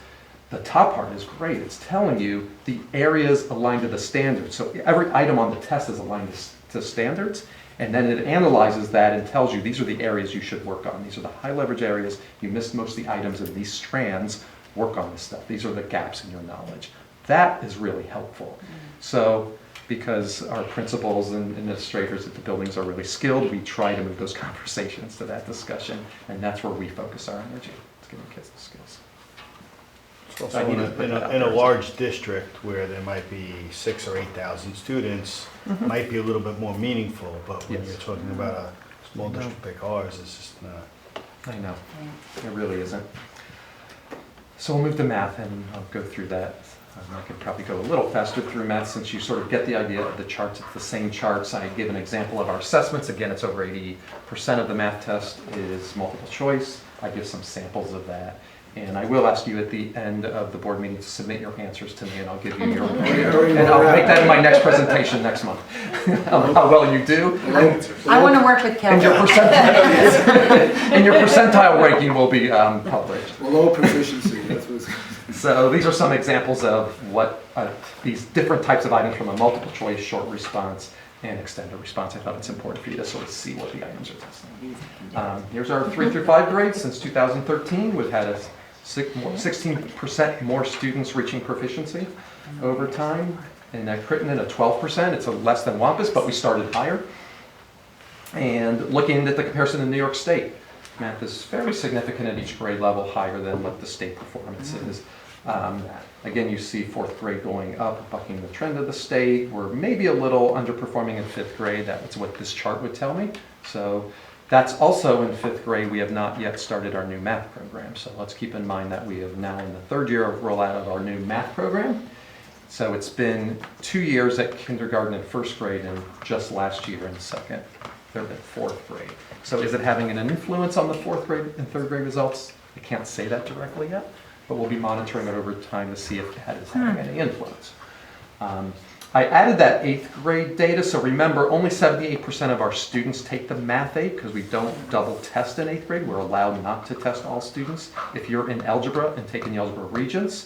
the top part is great. It's telling you the areas aligned to the standards. So every item on the test is aligned to standards, and then it analyzes that and tells you these are the areas you should work on. These are the high leverage areas. You missed most of the items in these strands. Work on this stuff. These are the gaps in your knowledge. That is really helpful. So because our principals and administrators at the buildings are really skilled, we try to move those conversations to that discussion, and that's where we focus our energy. It's giving kids the skills. Also, I in needed to put that out a there. large district where there might be 6,000 or 8,000 students, might be a little bit more meaningful, but when Yes. you're talking about a small district like ours, it's just not. I know, it really isn't. So we'll move to math, and I'll go through that. I could probably go a little faster through math since you sort of get the idea of the charts. It's the same charts. I give an example of our assessments. Again, it's over 80% of the math test is multiple choice. I give some samples of that. And I will ask you at the end of the board meeting to submit your answers to me, and I'll give you your, Already and I'll know make that in my next presentation next month. How well you do. I want to work with And your Kelly. percentile, and your percentile ranking will be published. Low proficiency, that's what's. So these are some examples of what these different types of items from a multiple choice, short response, and extended response. I thought it's important for you to sort of see what the items are testing. Here's our 3 through 5 grades since 2013. We've had 16% more students reaching proficiency over time. And at Crittenden at 12%, it's less than Wampus, but we started higher. And looking at the comparison in New York State, math is very significant at each grade level, higher than what the state performance is. Again, you see 4th grade going up, bucking the trend of the state. We're maybe a little underperforming in 5th grade. That's what this chart would tell me. So that's also in 5th grade. We have not yet started our new math program. So let's keep in mind that we have now in the 3rd year of rollout of our new math program. So it's been 2 years at kindergarten and 1st grade, and just last year in 2nd, 3rd, and 4th grade. So is it having an influence on the 4th grade and 3rd grade results? I can't say that directly yet, but we'll be monitoring it over time to see if that is having any influence. I added that 8th grade data, so remember only 78% of our students take the Math 8 because we don't double test in 8th grade. We're allowed not to test all students. If you're in algebra and taking the algebra regents,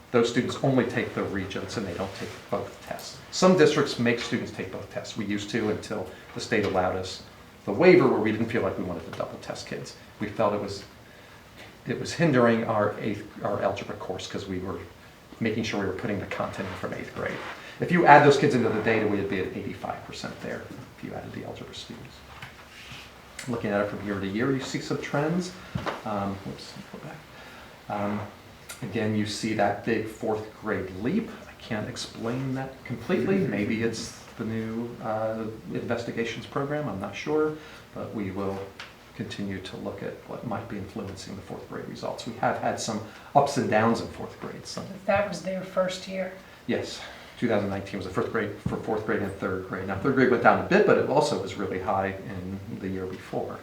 those students only take the regents and they don't take both tests. Some districts make students take both tests. We used to until the state allowed us the waiver where we didn't feel like we wanted to double test kids. We felt it was hindering our algebra course because we were making sure we were putting the content in from 8th grade. If you add those kids into the data, we'd be at 85% there if you added the algebra students. Looking at it from year to year, you see some trends. Whoops, go back. Again, you see that big 4th grade leap. I can't explain that completely. Maybe it's the new investigations program, I'm not sure, but we will continue to look at what might be influencing the 4th grade results. We have had some ups and downs in 4th grade. That was their first year. Yes, 2019 was the 1st grade for 4th grade and 3rd grade. Now 3rd grade went down a bit, but it also was really high in the year before.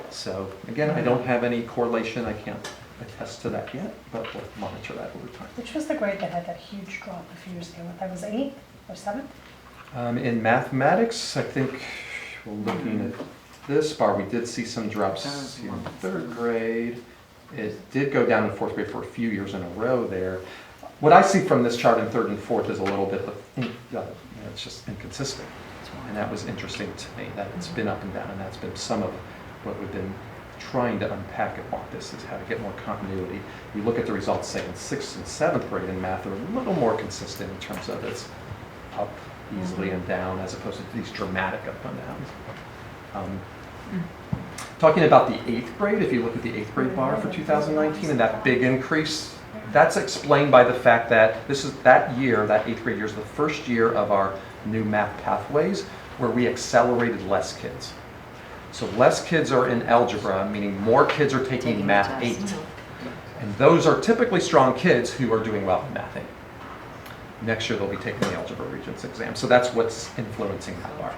So again, I don't have any correlation. I can't attest to that yet, but we'll monitor that over time. Which was the grade that had that huge drop a few years ago? That was 8th or 7th? In mathematics, I think we're looking at this bar, we did see some drops in 3rd grade. It did go down in 4th grade for a few years in a row there. What I see from this chart in 3rd and 4th is a little bit of, it's just inconsistent. And that was interesting to me, that it's been up and down, and that's been some of what we've been trying to unpack at Wampus is how to get more continuity. You look at the results, say, in 6th and 7th grade in math, they're a little more consistent in terms of it's up easily and down as opposed to these dramatic up and downs. Talking about the 8th grade, if you look at the 8th grade bar for 2019 and that big increase, that's explained by the fact that this is that year, that 8th grade year is the first year of our new math pathways where we accelerated less kids. So less kids are in algebra, meaning more kids are taking math 8. And those are typically strong kids who are doing well in math 8. Next year they'll be taking the algebra regents exam. So that's what's influencing that bar.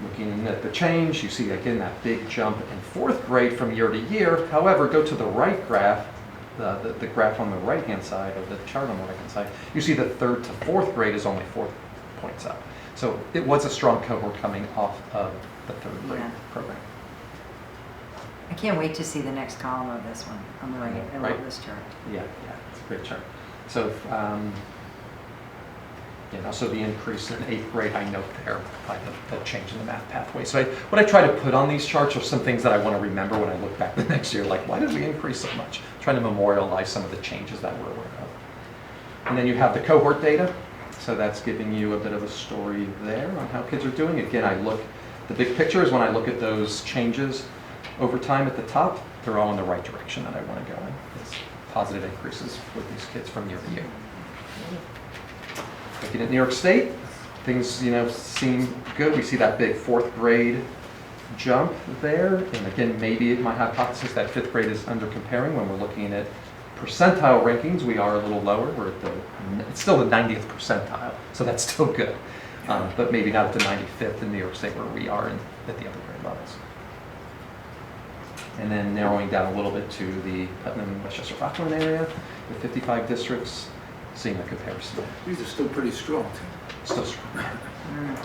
Looking at the change, you see again that big jump in 4th grade from year to year. However, go to the right graph, the graph on the right-hand side, or the chart on the right-hand side, you see the 3rd to 4th grade is only 4 points up. So it was a strong cohort coming off of the 3rd grade program. I can't wait to see the next column of this one on the right. I love this chart. Yeah, it's a great chart. So, so the increase in 8th grade, I note there by the change in the math pathway. So what I try to put on these charts are some things that I want to remember when I look back the next year, like why did we increase so much? Trying to memorialize some of the changes that we're aware of. And then you have the cohort data. So that's giving you a bit of a story there on how kids are doing. Again, the big picture is when I look at those changes over time at the top, they're all in the right direction that I want to go in. It's positive increases with these kids from year to year. Looking at New York State, things seem good. We see that big 4th grade jump there. And again, maybe my hypothesis that 5th grade is under comparing when we're looking at percentile rankings. We are a little lower. It's still the 90th percentile, so that's still good. But maybe not at the 95th in New York State where we are at the other grade levels. and then narrowing down a little bit to the Putnam, Westchester, Rockland area with 55 districts, seeing the comparison. These are still pretty strong, Tim. Still strong.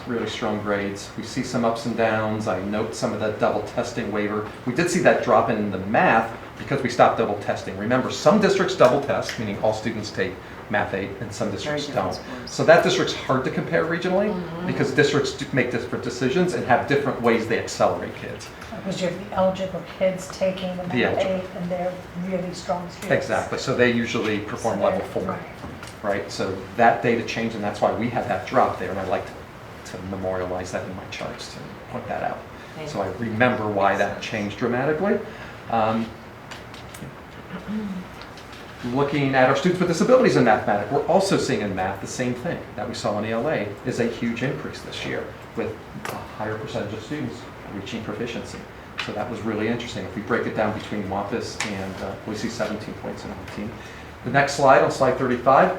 Really strong grades. We see some ups and downs. I note some of the double testing waiver. We did see that drop in the math because we stopped double testing. Remember, some districts double test, meaning all students take Math 8, and some districts Very different don't. scores. So that district's hard to compare regionally because districts make different decisions and have different ways they accelerate kids. Because you have the eligible kids taking the Math The 8, eligible. and they're really strong students. Exactly. So they usually perform So level they're- 4. right. Right, so that data changed, and that's why we had that drop there, and I like to memorialize that in my charts to point that out. So I remember why that changed dramatically. Looking at our students with disabilities in mathematics, we're also seeing in math the same thing that we saw in ELA, is a huge increase this year with a higher percentage of students reaching proficiency. So that was really interesting. If we break it down between WAMPUS and we see 17 points in 19. The next slide, on slide 35,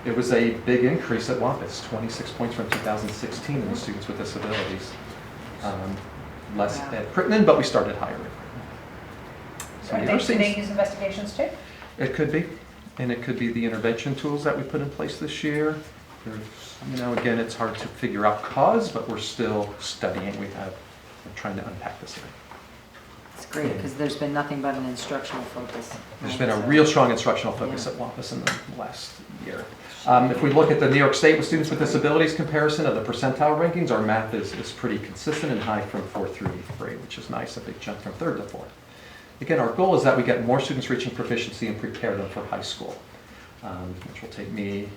it was a big increase at WAMPUS, 26 points from 2016 in the students with disabilities. Less at Crittenden, but we started higher. So Are the other they things- use investigations too? It could be, and it could be the intervention tools that we put in place this year. There's, again, it's hard to figure out cause, but we're still studying. We're trying to unpack this. It's great, because there's been nothing but an instructional focus. There's been a real strong instructional focus at WAMPUS in the last year. If we look at the New York State with students with disabilities comparison of the percentile rankings, our math is pretty consistent and high from 4th through 8th grade, which is nice, a big jump from 3rd to 4th. Again, our goal is that we get more students reaching proficiency and prepare them for high school, which will take me,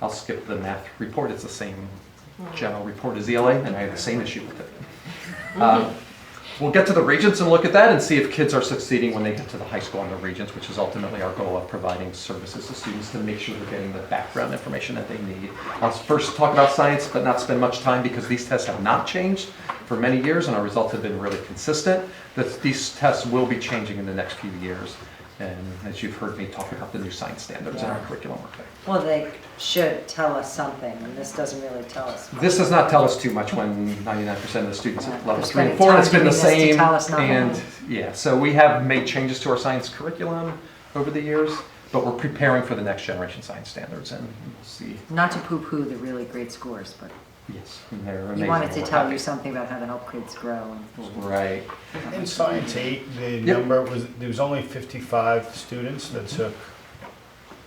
I'll skip the math report, it's the same general report as ELA, and I have the same issue with it. We'll get to the regents and look at that and see if kids are succeeding when they get to the high school on the regents, which is ultimately our goal of providing services to students to make sure they're getting the background information that they need. I'll first talk about science, but not spend much time because these tests have not changed for many years and our results have been really consistent. These tests will be changing in the next few years. And as you've heard me talk about the new science standards in our curriculum work. Well, they should tell us something, and this doesn't really tell us. This does not tell us too much when 99% of the students at Right. level They're 3 and spending 4, and it's time been the doing this to same. tell us nothing. And yeah, so we have made changes to our science curriculum over the years, but we're preparing for the next generation science standards, and we'll see. Not to poo-poo the really great scores, but Yes, and they're amazing. you wanted to We're tell happy. you something about how to help kids grow. Right. In Science 8, the Yep. number was, there was only 55 students that took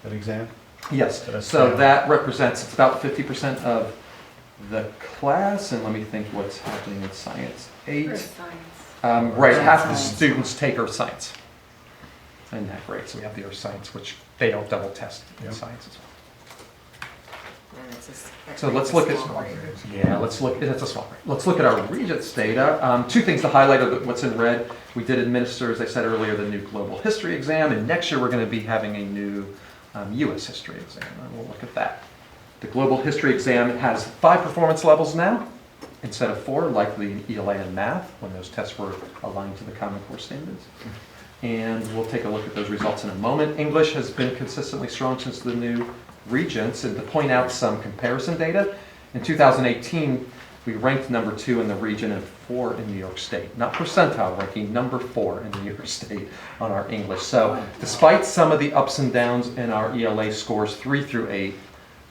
that exam? Yes, That's so fair. that represents, it's about 50% of the class, and let me think what's happening in Science 8. Right, Earth half the science. students take Earth Science in that grade, so we have the Earth Science, which they don't double test in Yep. science as well. That So let's grade look is at, small. yeah, let's look, it's a small grade. Let's look at our Regents data. Two things to highlight of what's in red. We did administer, as I said earlier, the new Global History exam, and next year we're going to be having a new US History exam, and we'll look at that. The Global History exam has 5 performance levels now, instead of 4, like the ELA and math, when those tests were aligned to the Common Core standards. And we'll take a look at those results in a moment. English has been consistently strong since the new Regents, and to point out some comparison data, in 2018, we ranked number 2 in the region and 4 in New York State. Not percentile ranking, number 4 in New York State on our English. So despite some of the ups and downs in our ELA scores 3 through 8,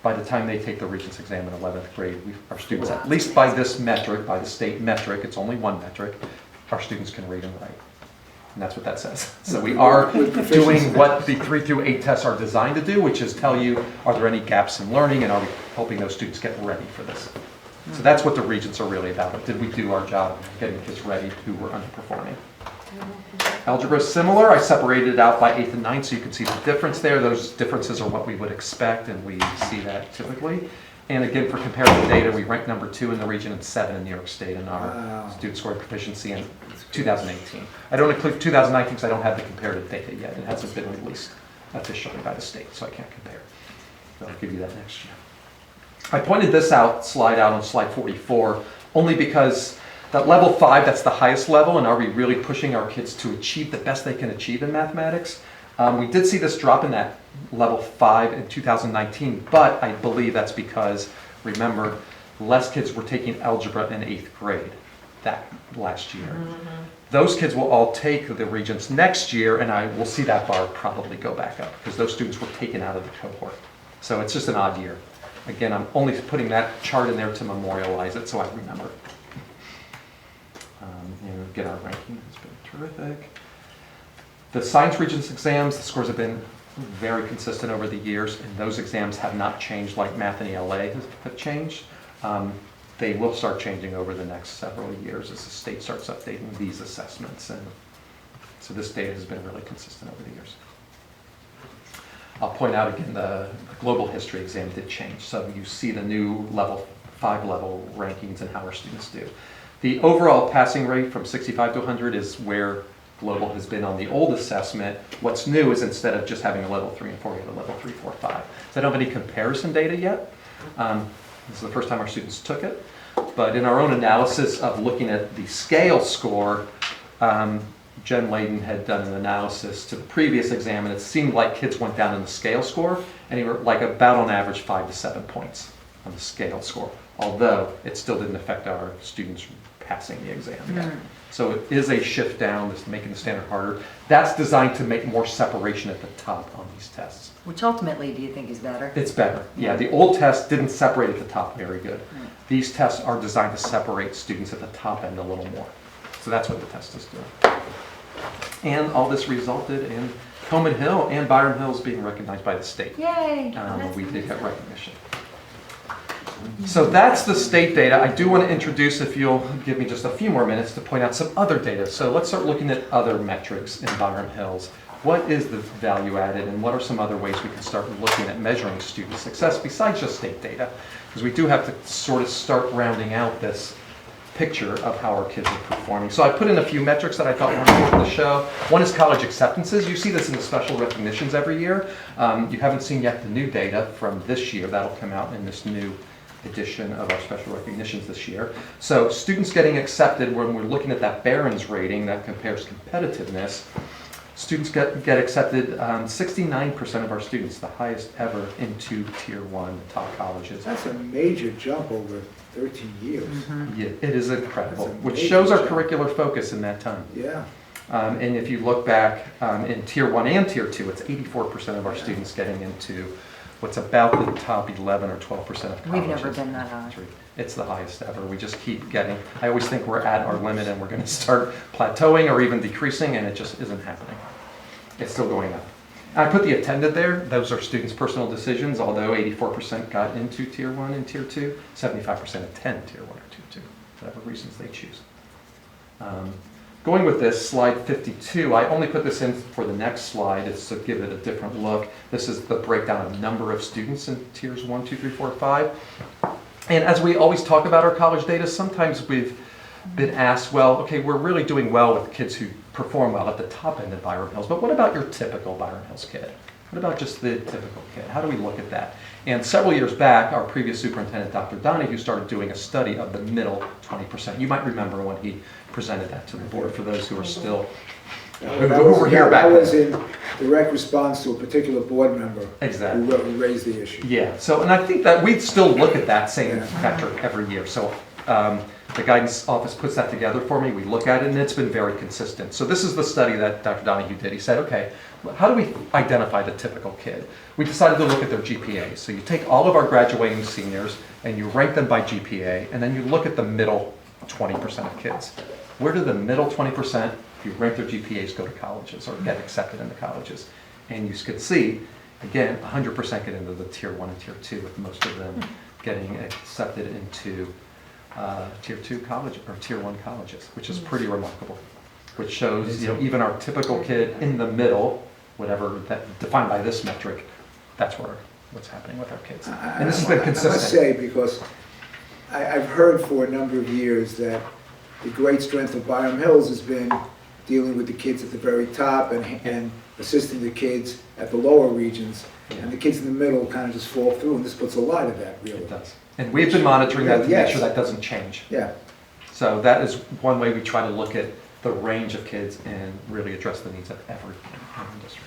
by the time they take the Regents exam in 11th grade, our students, at least by this metric, by the state metric, it's only one metric, our students can read and write. And that's what that says. So we are doing what the 3 through 8 tests are designed to do, which is tell you, are there any gaps in learning, and are we helping those students get ready for this? So that's what the Regents are really about. Did we do our job of getting kids ready who were underperforming? Algebra is similar. I separated it out by 8th and 9th so you can see the difference there. Those differences are what we would expect, and we see that typically. And again, for comparative data, we ranked number 2 in the region and 7 in New York State in our Wow. student scoring proficiency in 2018. I don't include 2019 because I don't have the comparative data yet. It hasn't been released officially by the state, so I can't compare. But I'll give you that next year. I pointed this slide out on slide 44, only because that level 5, that's the highest level, and are we really pushing our kids to achieve the best they can achieve in mathematics? We did see this drop in that level 5 in 2019, but I believe that's because, remember, less kids were taking algebra in 8th grade. that last year. Those kids will all take the Regents next year, and I will see that bar probably go back up, because those students were taken out of the cohort. So it's just an odd year. Again, I'm only putting that chart in there to memorialize it so I remember. Get our ranking has been terrific. The Science Regents exams, the scores have been very consistent over the years, and those exams have not changed like math and ELA have changed. They will start changing over the next several years as the state starts updating these assessments. And so this data has been really consistent over the years. I'll point out again, the global history exam did change. So you see the new level 5 level rankings and how our students do. The overall passing rate from 65 to 100 is where global has been on the old assessment. What's new is instead of just having a level 3 and 4, we have a level 3, 4, 5. So I don't have any comparison data yet. This is the first time our students took it. But in our own analysis of looking at the scale score, Jen Layden had done an analysis to the previous exam, and it seemed like kids went down in the scale score, and they were like about on average 5 to 7 points on the scale score, although it still didn't affect our students passing the exam yet. So it is a shift down, that's making the standard harder. That's designed to make more separation at the top on these tests. Which ultimately, do you think is better? It's better. Yeah, the old test didn't separate at the top very good. These tests are designed to separate students at the top end a little more. So that's what the test is doing. And all this resulted in Coleman Hill and Byram Hills being recognized by the state. Yay! We did get recognition. So that's the state data. I do want to introduce, if you'll give me just a few more minutes, to point out some other data. So let's start looking at other metrics in Byram Hills. What is the value added, and what are some other ways we can start looking at measuring student success besides just state data? Because we do have to sort of start rounding out this picture of how our kids are performing. So I put in a few metrics that I thought were important to show. One is college acceptances. You see this in the special recognitions every year. You haven't seen yet the new data from this year. That'll come out in this new edition of our special recognitions this year. So students getting accepted, when we're looking at that Barron's rating that compares competitiveness, students get accepted, 69% of our students, the highest ever, into Tier 1 top colleges. That's a major jump over 13 years. Yeah, it is incredible, That's a which major shows our jump. curricular focus in that time. Yeah. And if you look back in Tier 1 and Tier 2, it's 84% of our students getting into what's about the top 11 or 12% of colleges. We've never been that high. It's the highest ever. We just keep getting, I always think we're at our limit and we're going to start plateauing or even decreasing, and it just isn't happening. It's still going up. I put the attended there. Those are students' personal decisions, although 84% got into Tier 1 and Tier 2, 75% attend Tier 1 or Tier 2, whatever reasons they choose. Going with this, slide 52, I only put this in for the next slide. It's to give it a different look. This is the breakdown of number of students in Tiers 1, 2, 3, 4, 5. And as we always talk about our college data, sometimes we've been asked, well, okay, we're really doing well with kids who perform well at the top end of Byram Hills, but what about your typical Byram Hills kid? What about just the typical kid? How do we look at that? And several years back, our previous superintendent, Dr. Donahue, started doing a study of the middle 20%. You might remember when he presented that to the board, for those who are still, who were here back That was then. in direct response to a particular board member Exactly. who raised the issue. Yeah, so, and I think that we still look at that same metric every year. So the guidance office puts that together for me. We look at it, and it's been very consistent. So this is the study that Dr. Donahue did. He said, okay, how do we identify the typical kid? We decided to look at their GPA. So you take all of our graduating seniors, and you rank them by GPA, and then you look at the middle 20% of kids. Where do the middle 20%, if you rank their GPAs, go to colleges or get accepted into colleges? And you could see, again, 100% get into the Tier 1 and Tier 2, with most of them getting accepted into Tier 2 college or Tier 1 colleges, which is pretty remarkable. Which shows, you know, even our typical kid in the middle, whatever that defined by this metric, that's what's happening with our kids. And this has been consistent. I must say, because I've heard for a number of years that the great strength of Byram Hills has been dealing with the kids at the very top and assisting the kids at the lower regions. And the kids in the middle kind of just fall through, and this puts a lot of that, really. It does. And we've been monitoring that to make sure that doesn't change. Yeah. So that is one way we try to look at the range of kids and really address the needs of every district.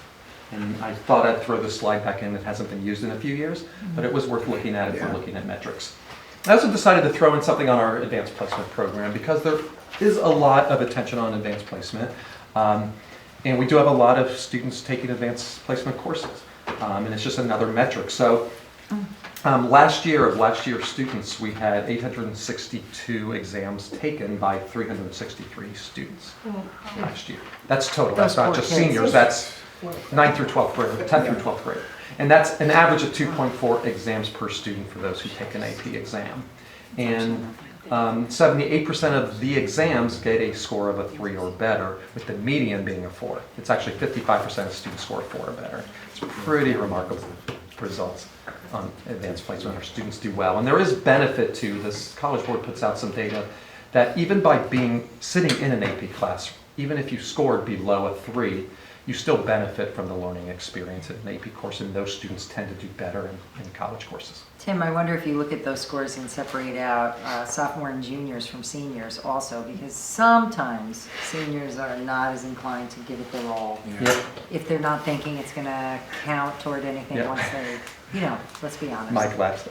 And I thought I'd throw this slide back in. It hasn't been used in a few years, but it was worth looking at if we're looking at metrics. I also decided to throw in something on our advanced placement program because there is a lot of attention on advanced placement. And we do have a lot of students taking advanced placement courses. And it's just another metric. So last year's students, we had 862 exams taken by 363 students last year. That's total, that's Those not poor just kids. seniors, that's 9th through 12th grade, 10th through 12th grade. And that's an average of 2.4 exams per student for those who take an AP exam. And 78% of the exams get a score of a 3 or better, with the median being a 4. It's actually 55% of students score a 4 or better. It's pretty remarkable results on advanced placement. Our students do well. And there is benefit to this. College Board puts out some data that even by sitting in an AP class, even if you scored below a 3, you still benefit from the learning experience in an AP course, and those students tend to do better in college courses. Tim, I wonder if you look at those scores and separate out sophomore and juniors from seniors also, because sometimes seniors are not as inclined to give it their all. Yep. If they're not thinking it's going to count toward anything Yep. once they, let's be honest. Mike laughs.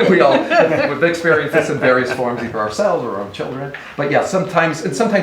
We've experienced this in various forms, either ourselves or our own children. But yeah, sometimes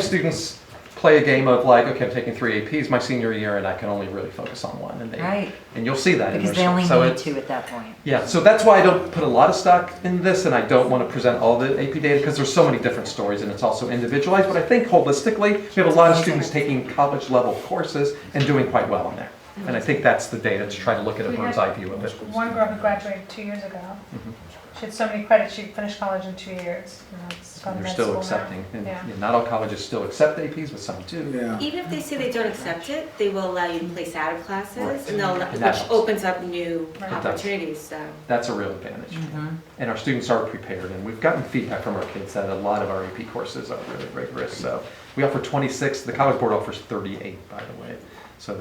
students play a game of like, okay, I'm taking 3 APs my senior year and I can only really focus on one. Right. And you'll see that Because in they their only so need it- to at that point. Yeah, so that's why I don't put a lot of stock in this, and I don't want to present all the AP data because there's so many different stories and it's also individualized. But I think holistically, we have a lot of students taking college level courses and doing quite well in there. And I think that's the data to try to look at a We bird's had eye view of it. One girl who graduated 2 years ago. Mhm. She had so many credits, she finished college in 2 years. It's gone to They're med still school now. accepting. And Yeah. not all colleges still accept APs, but some do. Yeah. Even if they say they don't accept it, they will allow you to place out of classes, Right. and they'll, And that which helps. opens up new Right. It does. opportunities, so. That's a real advantage. Mhm. And our students are prepared, and we've gotten feedback from our kids that a lot of our AP courses are really rigorous. So we offer 26, the College Board offers 38, by the way. So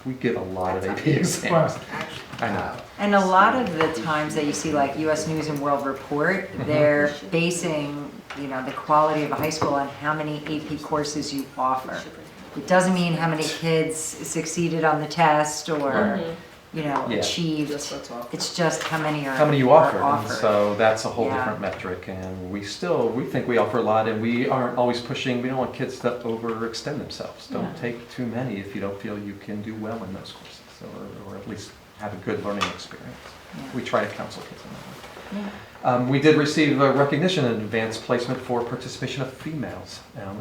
we give a lot of AP exams. I know. And a lot of the times that you see like US News and World Report, they're basing, the quality of a high school on how many AP courses you offer. It doesn't mean how many kids succeeded on the test or, Yeah. achieved. It's just how many are How many you offer, and offered. so that's a whole Yeah. different metric, and we think we offer a lot, and we aren't always pushing, we don't want kids to overextend themselves. Don't take too many if you don't feel you can do well in those courses, or at least have a good learning experience. Yeah. We try to counsel kids on that. We did receive a recognition in advanced placement for participation of females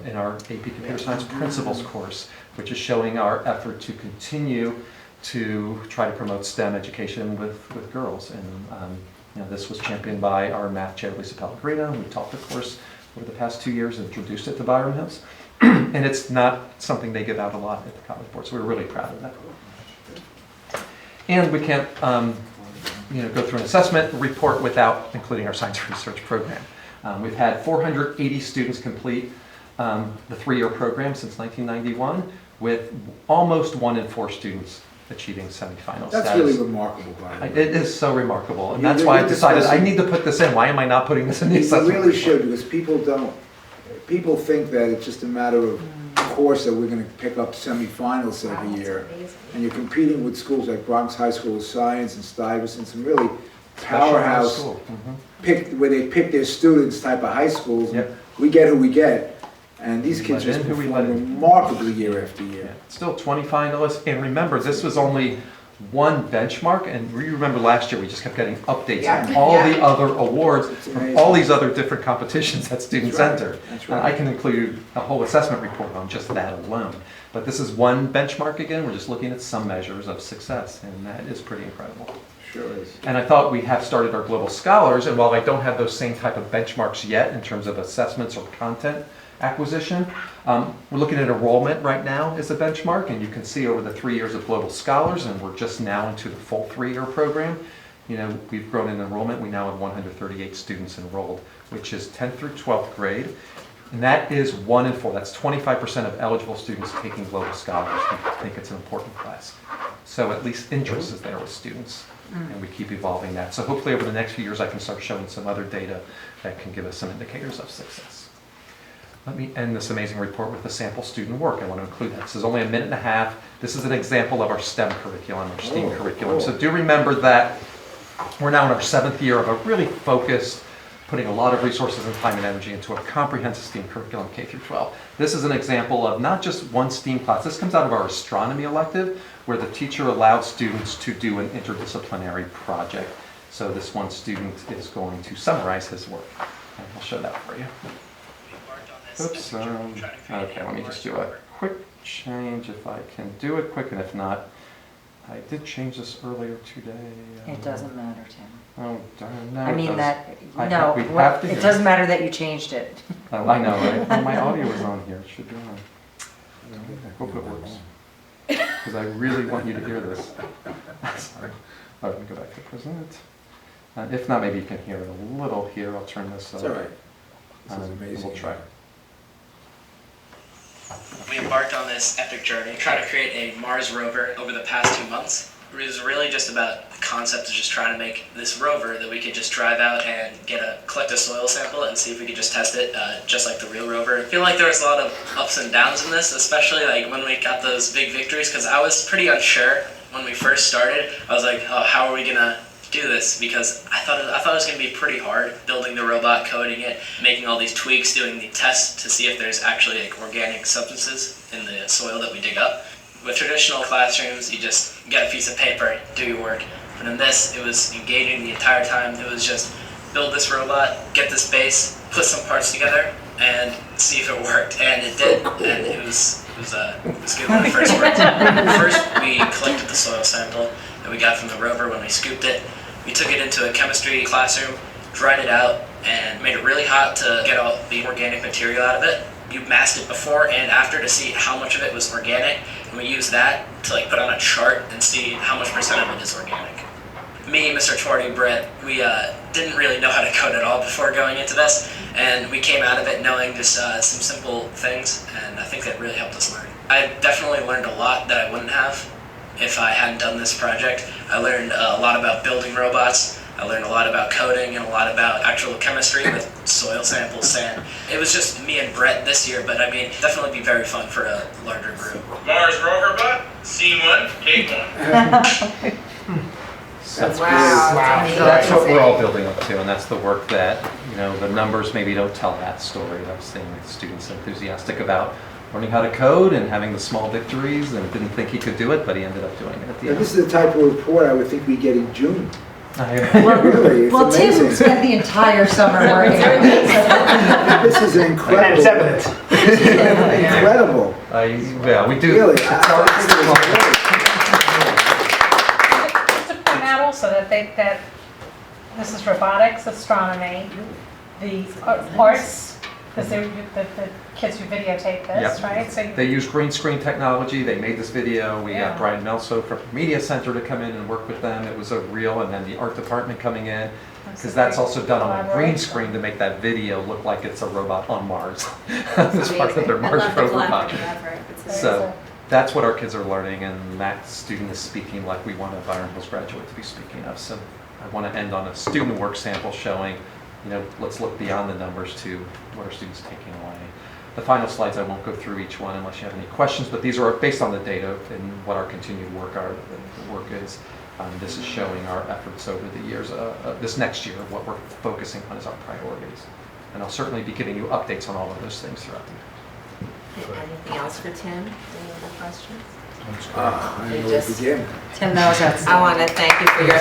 in our AP Computer Science Principles course, which is showing our effort to continue to try to promote STEM education with girls. And this was championed by our math chair, Lisa Pellegrino, who taught the course over the past 2 years and introduced it to Byram Hills. And it's not something they give out a lot at the College Board, so we're really proud of that. And we can't go through an assessment report without including our science research program. We've had 480 students complete the 3-year program since 1991, with almost 1 in 4 students achieving semifinal status. That's really remarkable, by the way. It is so remarkable, and You- that's why I you're decided I discussing- need to put this in. Why am I not putting this in the You assessment really report? should, because people think that it's just a matter of course that we're gonna pick up semifinals every year. And you're competing with schools like Bronx High School of Science and Stuyvesant, some really powerhouse, School. Mhm. where they pick their students type of high schools. Yep. We get who we get, and these kids Let just in who we perform let in. remarkably year after Yeah, year. still 20 finalists, and remember, this was only one benchmark, and you remember last year, we just kept getting updates on all the other awards It's from amazing. all these other different competitions that students That's right. entered. That's And right. I can include a whole assessment report on just that alone. But this is one benchmark again, we're just looking at some measures of success, and that is pretty incredible. Sure is. And I thought we have started our Global Scholars, and while I don't have those same type of benchmarks yet in terms of assessments or content acquisition, we're looking at enrollment right now as a benchmark, and you can see over the 3 years of Global Scholars, and we're just now into the full 3-year program. We've grown in enrollment. We now have 138 students enrolled, which is 10th through 12th grade. And that is 1 in 4. That's 25% of eligible students taking Global Scholars. We think it's an important class. So at least interest is there with students, and we keep evolving that. So hopefully over the next few years I can start showing some other data that can give us some indicators of success. Let me end this amazing report with the sample student work. I want to include that. This is only a minute and a half. This is an example of our STEM curriculum, our STEAM curriculum. So do remember that we're now in our 7th year of a really focused putting a lot of resources and time and energy into a comprehensive STEAM curriculum K through 12. This is an example of not just one STEAM class. This comes out of our astronomy elective, where the teacher allowed students to do an interdisciplinary project. So this one student is going to summarize his work. And I'll show that for you. Oops, okay, let me just do a quick change if I can do it quick, and if not, I did change this earlier today. It doesn't matter, Tim. Oh, darn, no. I mean that, we no, have to it hear doesn't matter that you changed it. Oh, I know, right? Well, my audio is on here, it should be on. I hope it works. Because I really want you to hear this. Sorry. Oh, let me go back to present. And if not, maybe you can hear it a little here. I'll turn this up. It's all right. This is amazing. We'll try. We embarked on this epic journey, trying to create a Mars rover over the past 2 months. It was really just about the concept of just trying to make this rover that we could just drive out and collect a soil sample and see if we could just test it, just like the real rover. I feel like there was a lot of ups and downs in this, especially like when we got those big victories, because I was pretty unsure when we first started. I was like, oh, how are we gonna do this? Because I thought it was going to be pretty hard building the robot, coding it, making all these tweaks, doing the tests to see if there's actually like organic substances in the soil that we dig up. With traditional classrooms, you just get a piece of paper, do your work. But in this, it was engaging the entire time. It was just build this robot, get this base, put some parts together, and see if it worked. And it did, and it was good when it first worked. First, we collected the soil sample that we got from the rover when we scooped it. We took it into a chemistry classroom, dried it out, and made it really hot to get all the organic material out of it. You masked it before and after to see how much of it was organic, and we used that to like put on a chart and see how much percent of it is organic. Me, Mr. Twardy, Brett, we didn't really know how to code at all before going into this, and we came out of it knowing just some simple things, and I think that really helped us learn. I definitely learned a lot that I wouldn't have if I hadn't done this project. I learned a lot about building robots. I learned a lot about coding and a lot about actual chemistry with soil samples, sand. It was just me and Brett this year, but I mean, definitely be very fun for a larger group. Mars rover bot, C1, K1. That's Wow. That's what we're all building up to, and that's the work that, the numbers maybe don't tell that story. I was seeing students enthusiastic about learning how to code and having the small victories, and didn't think he could do it, but he ended up doing it at the Yeah, end. this is the type of report I would think we'd get in June. Really, it's Well, Tim amazing. spent the entire summer working on it. This is incredible. This is incredible. Yeah, we do. Really, It's our- I think it was great. Just to point out also that this is robotics, astronomy, the arts, because the kids who videotape this, Yep. right? So They use green screen technology. They made this video. We Yeah. got Brian Melso from the Media Center to come in and work with them. It was a real, and then the art department coming in, because that's also done on a green screen to make that video look like it's a robot on Mars. It's part of their Mars robot. So that's what our kids are learning, and that student is speaking like we want a Byron Hills graduate to be speaking of. So I want to end on a student work sample showing, let's look beyond the numbers to what are students taking away. The final slides, I won't go through each one unless you have any questions, but these are based on the data and what our continued work is. This is showing our efforts over the years. This next year, what we're focusing on is our priorities. And I'll certainly be giving you updates on all of those things throughout the year. Anything else for Tim? Any other questions? I don't know where to begin. Tim knows that's. I want to thank you for your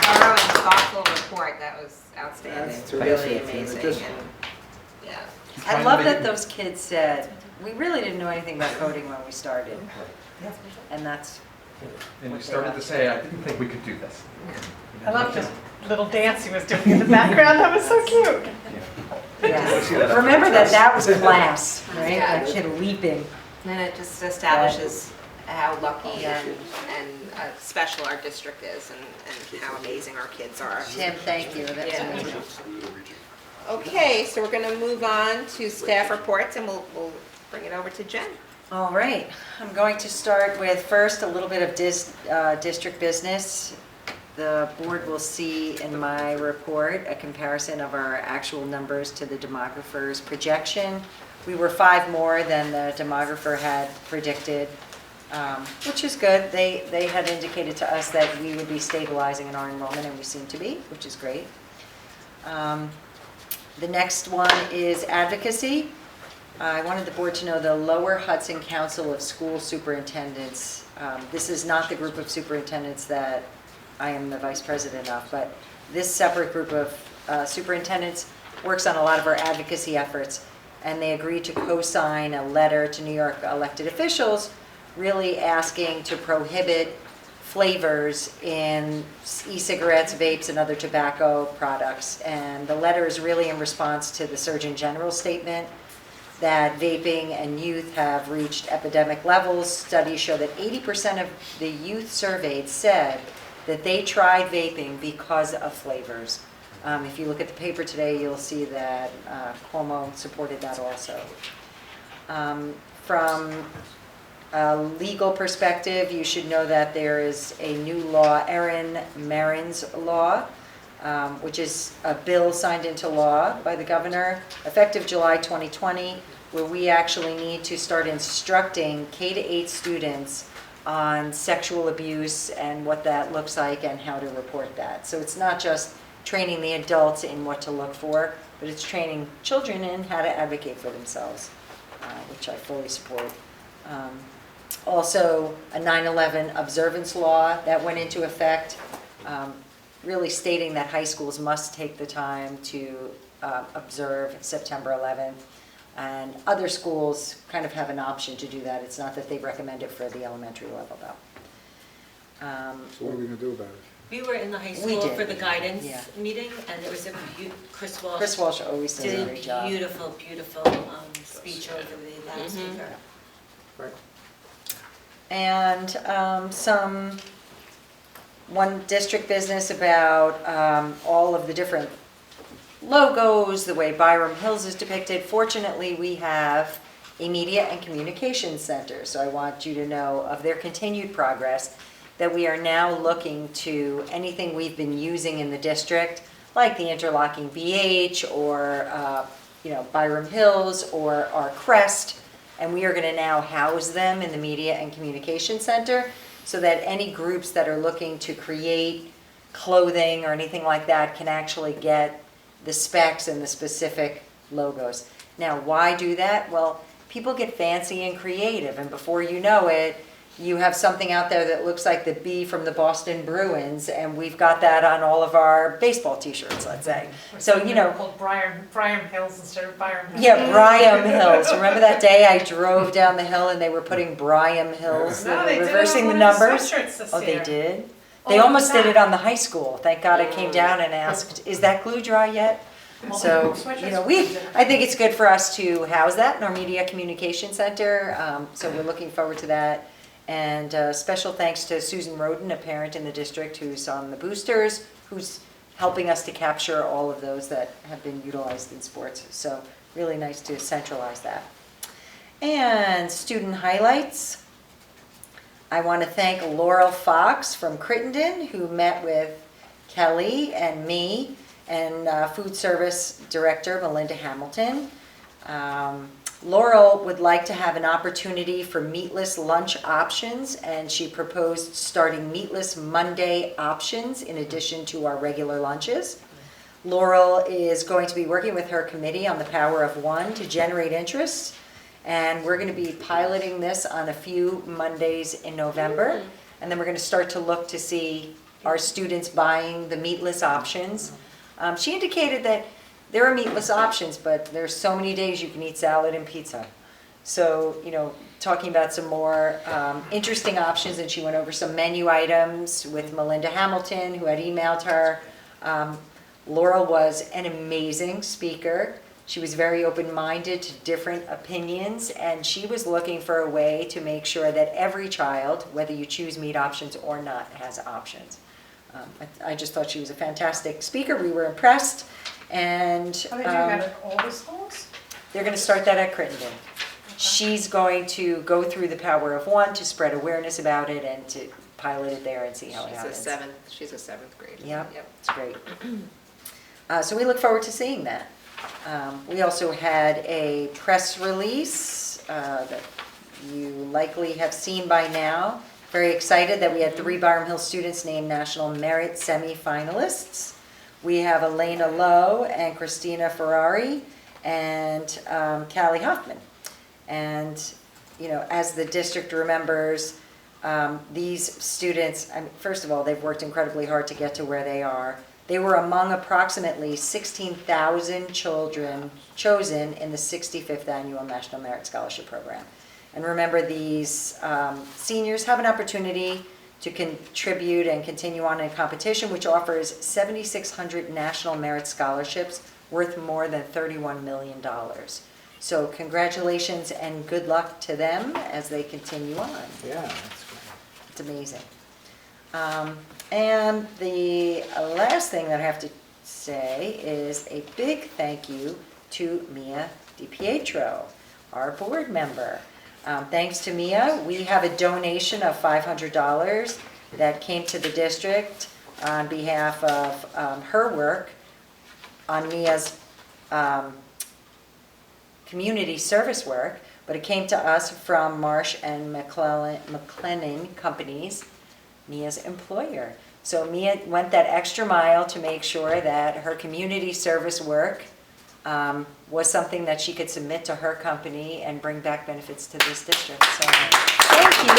thorough and thoughtful report. That was outstanding. That's Really terrific. amazing. Just- And, yeah. I love that those kids said, we really didn't know anything about coding when we started. And that's, And we started to say, I didn't think we could do this. I love this little dance he was doing in the background. That was so cute. yeah. Remember that was class, right? Yeah. That kid leaping. And it just establishes how lucky and special our district is and how amazing our kids are. Tim, thank you. That's Yeah. amazing. Okay, so we're going to move on to staff reports, and we'll bring it over to Jen. All right, I'm going to start with first a little bit of district business. The board will see in my report a comparison of our actual numbers to the demographer's projection. We were 5 more than the demographer had predicted, which is good. They had indicated to us that we would be stabilizing in our enrollment, and we seem to be, which is great. The next one is advocacy. I wanted the board to know the Lower Hudson Council of School Superintendents. This is not the group of superintendents that I am the vice president of, but this separate group of superintendents works on a lot of our advocacy efforts, and they agreed to co-sign a letter to New York elected officials really asking to prohibit flavors in e-cigarettes, vapes, and other tobacco products. And the letter is really in response to the Surgeon General's statement that vaping and youth have reached epidemic levels. Studies show that 80% of the youth surveyed said that they tried vaping because of flavors. If you look at the paper today, you'll see that Cuomo supported that also. From a legal perspective, you should know that there is a new law, Erin Marin's law, which is a bill signed into law by the governor, effective July 2020, where we actually need to start instructing K-8 students on sexual abuse and what that looks like and how to report that. So it's not just training the adults in what to look for, but it's training children in how to advocate for themselves, which I fully support. Also, a 9/11 observance law that went into effect, really stating that high schools must take the time to observe September 11th. And other schools kind of have an option to do that. It's not that they recommend it for the elementary level, though. So what are we gonna do about it? We were in the high We school did. for the guidance Yeah. meeting, and it was Chris Walsh always does a did great a job. beautiful, beautiful speech over the loudspeaker. Right. And one district business about all of the different logos, the way Byram Hills is depicted. Fortunately, we have a media and communications center, so I want you to know of their continued progress, that we are now looking to anything we've been using in the district, like the interlocking BH or Byram Hills or our crest, and we are going to now house them in the Media and Communication Center so that any groups that are looking to create clothing or anything like that can actually get the specs and the specific logos. Now, why do that? Well, people get fancy and creative, and before you know it, you have something out there that looks like the B from the Boston Bruins, and we've got that on all of our baseball t-shirts, let's say. So, Called Brian Hills instead of Byram Hills. yeah, Bryam Hills. Remember that day I drove down the hill and they were putting Bryam Hills? They No, were they did it reversing on the one of the numbers. sweatshirts this Oh, they year. did? Oh, They almost did that. it on the high school. Thank God I came down and asked, is that glue dry yet? So, I think it's good for us to house that in our Media Communication Center. So we're looking forward to that. And special thanks to Susan Roden, a parent in the district who's on the boosters, who's helping us to capture all of those that have been utilized in sports. So really nice to centralize that. And student highlights. I want to thank Laurel Fox from Crittenden, who met with Kelly and me and food service director Melinda Hamilton. Laurel would like to have an opportunity for meatless lunch options, and she proposed starting meatless Monday options in addition to our regular lunches. Laurel is going to be working with her committee on the Power of One to generate interest, and we're going to be piloting this on a few Mondays in November, and then we're going to start to look to see our students buying the meatless options. She indicated that there are meatless options, but there's so many days you can eat salad and pizza. So, talking about some more interesting options, and she went over some menu items with Melinda Hamilton, who had emailed her. Laurel was an amazing speaker. She was very open-minded to different opinions, and she was looking for a way to make sure that every child, whether you choose meat options or not, has options. I just thought she was a fantastic speaker. We were impressed. And Are they doing that at all the schools? they're going to start that at Crittenden. She's going to go through the Power of One to spread awareness about it and to pilot it there and see how it happens. She's a seventh grader. Yep, it's great. So we look forward to seeing that. We also had a press release that you likely have seen by now. Very excited that we had 3 Byram Hill students named National Merit semi-finalists. we have Elena Lowe and Christina Ferrari and Callie Hoffman. And, you know, as the district remembers, these students, I mean, first of all, they've worked incredibly hard to get to where they are. They were among approximately 16,000 children chosen in the 65th Annual National Merit Scholarship Program. And remember, these seniors have an opportunity to contribute and continue on in competition, which offers 7,600 national merit scholarships worth more than $31 million. So congratulations and good luck to them as they continue on. Yeah, that's great. It's amazing. And the last thing that I have to say is a big thank you to Mia DiPietro, our board member. Thanks to Mia, we have a donation of $500 that came to the district on behalf of her work on Mia's community service work, but it came to us from Marsh and McLennan Companies, Mia's employer. So Mia went that extra mile to make sure that her community service work was something that she could submit to her company and bring back benefits to this district. So thank you.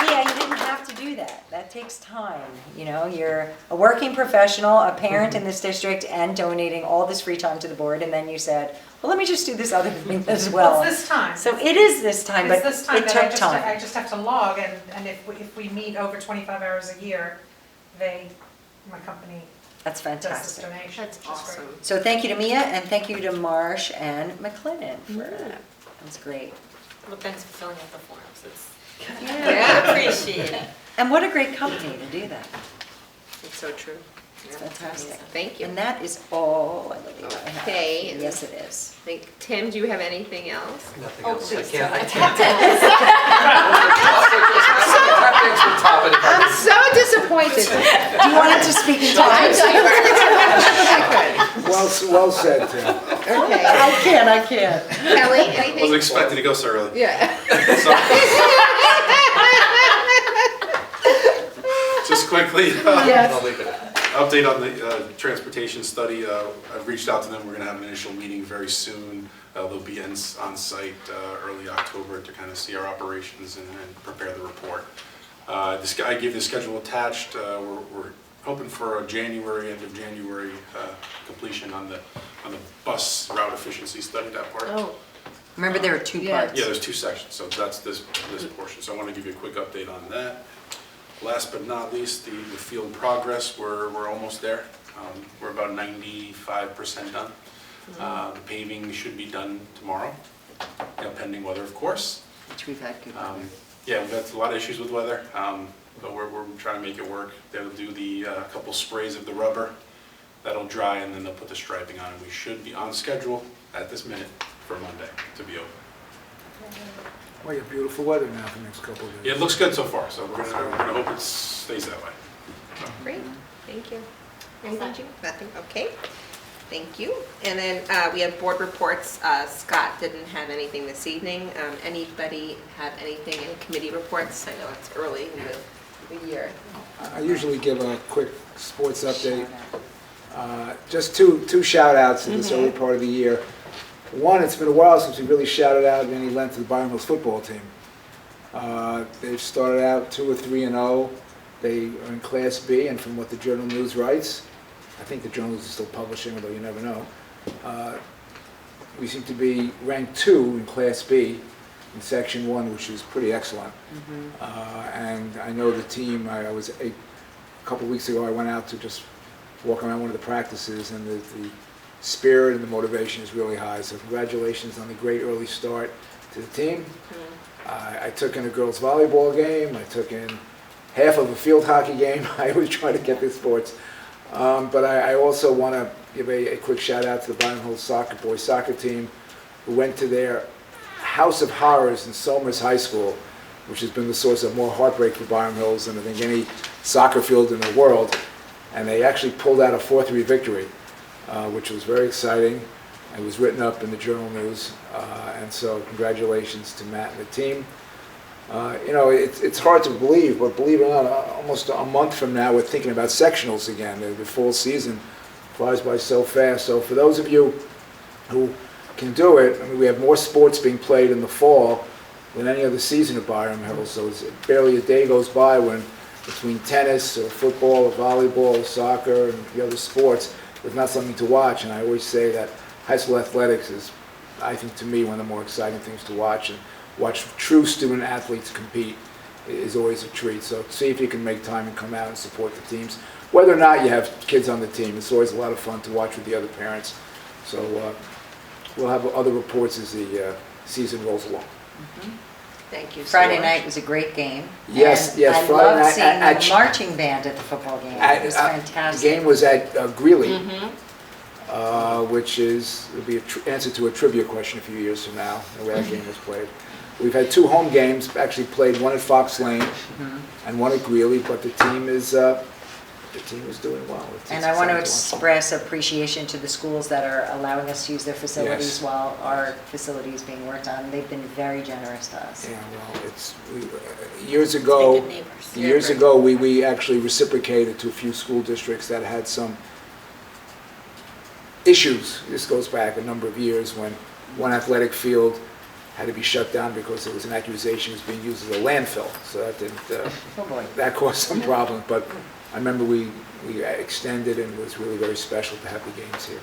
Mia, you didn't have to do that. That takes time. You know, you're a working professional, a parent in this district, and donating all this free time to the board, and then you said, well, let me just do this other thing as well. It's this time. So it is this time, but It's this time it that took time. I just have to log, and if we meet over 25 hours a year, my company That's does this fantastic. donation. That's which is great. awesome. So thank you to Mia, and thank you to Marsh and McLennan for that. That was great. Well, thanks for filling out the forms. It's, Yeah. I appreciate it. And what a great company to do that. It's so true. It's fantastic. Thank you. And that is all I believe I have. Okay. Yes, it is. Tim, do you have anything else? Nothing Oh, else. I please. can't. Top it if I I'm could. so disappointed. Do you want it to speak in I tongues? Well said, Tim. Okay. I can't. Kelly, Wasn't anything? expecting to go so early. Yeah. Just quickly, I'll leave it at that. update on the transportation study. I've reached out to them. We're going to have an initial meeting very soon. They'll be on site early October to kind of see our operations and prepare the report. I gave the schedule attached. We're hoping for a January, end of January completion on the bus route efficiency study, that part. Oh, Remember, there are two Yeah. parts. Yeah, there's two sections, so that's this portion. So I want to give you a quick update on that. Last but not least, the field progress, we're almost there. We're about 95% done. The paving should be done tomorrow, pending weather, of course. Which we've had good weather. Yeah, we've had a lot of issues with weather, but we're trying to make it work. They'll do the couple sprays of the rubber, that'll dry, and then they'll put the striping on, and we should be on schedule at this minute for Monday to be open. Well, you have beautiful weather now for the next couple of days. Yeah, it looks good so far, so we're gonna hope it stays that way. great. Thank you. Anything, Jim? Nothing? Okay. Thank you. And then we have board reports. Scott didn't have anything this evening. Anybody have anything in committee reports? I know it's early in the year. I usually give a quick sports update. Just two shout outs in this early part of the year. One, it's been a while since we really shouted out any length of the Byron Hills football team. They've started out 2 or 3-0. They are in Class B, and from what the Journal News writes, I think the Journal News is still publishing, although you never know, we seem to be ranked 2 in Class B in Section 1, which is pretty excellent. And I know the team, a couple of weeks ago, I went out to just walk around one of the practices, and the spirit and the motivation is really high. So congratulations on the great early start to the team. I took in a girls volleyball game. I took in half of a field hockey game. I always try to get the sports. But I also want to give a quick shout out to the Byron Hills boys soccer team, who went to their House of Horrors in Somers High School, which has been the source of more heartbreak for Byron Hills than I think any soccer field in the world. And they actually pulled out a 4-3 victory, which was very exciting. It was written up in the Journal News, and so congratulations to Matt and the team. It's hard to believe, but believe it or not, almost a month from now, we're thinking about sectionals again. The full season flies by so fast. So for those of you who can do it, I mean, we have more sports being played in the fall than any other season at Byram Hill, so it's barely a day goes by when between tennis or football or volleyball or soccer and the other sports, there's not something to watch. And I always say that high school athletics is, I think, to me, one of the more exciting things to watch. And watch true student athletes compete is always a treat. So see if you can make time and come out and support the teams. Whether or not you have kids on the team, it's always a lot of fun to watch with the other parents. So we'll have other reports as the season rolls along. Thank you so Friday much. night was a great game. Yes, and yes, I Friday loved night seeing at- the marching band at the football game. It was The fantastic. game was at Greeley, Mhm. which will be an answer to a trivia question a few years from now, the way that game was played. We've had 2 home games, actually played one at Fox Lane and one at Greeley, but the team is doing well. And I want to exciting watch. express appreciation to the schools that are allowing us to use their facilities Yes. while our facility is being worked on. They've been very generous to us. Yeah, well, years ago, we actually reciprocated to a few school districts that had some issues. This goes back a number of years when one athletic field had to be shut down because there was an accusation it was being used as a landfill. So that didn't, Oh, boy. that caused some problems. But I remember we extended, and it was really very special to have the games here.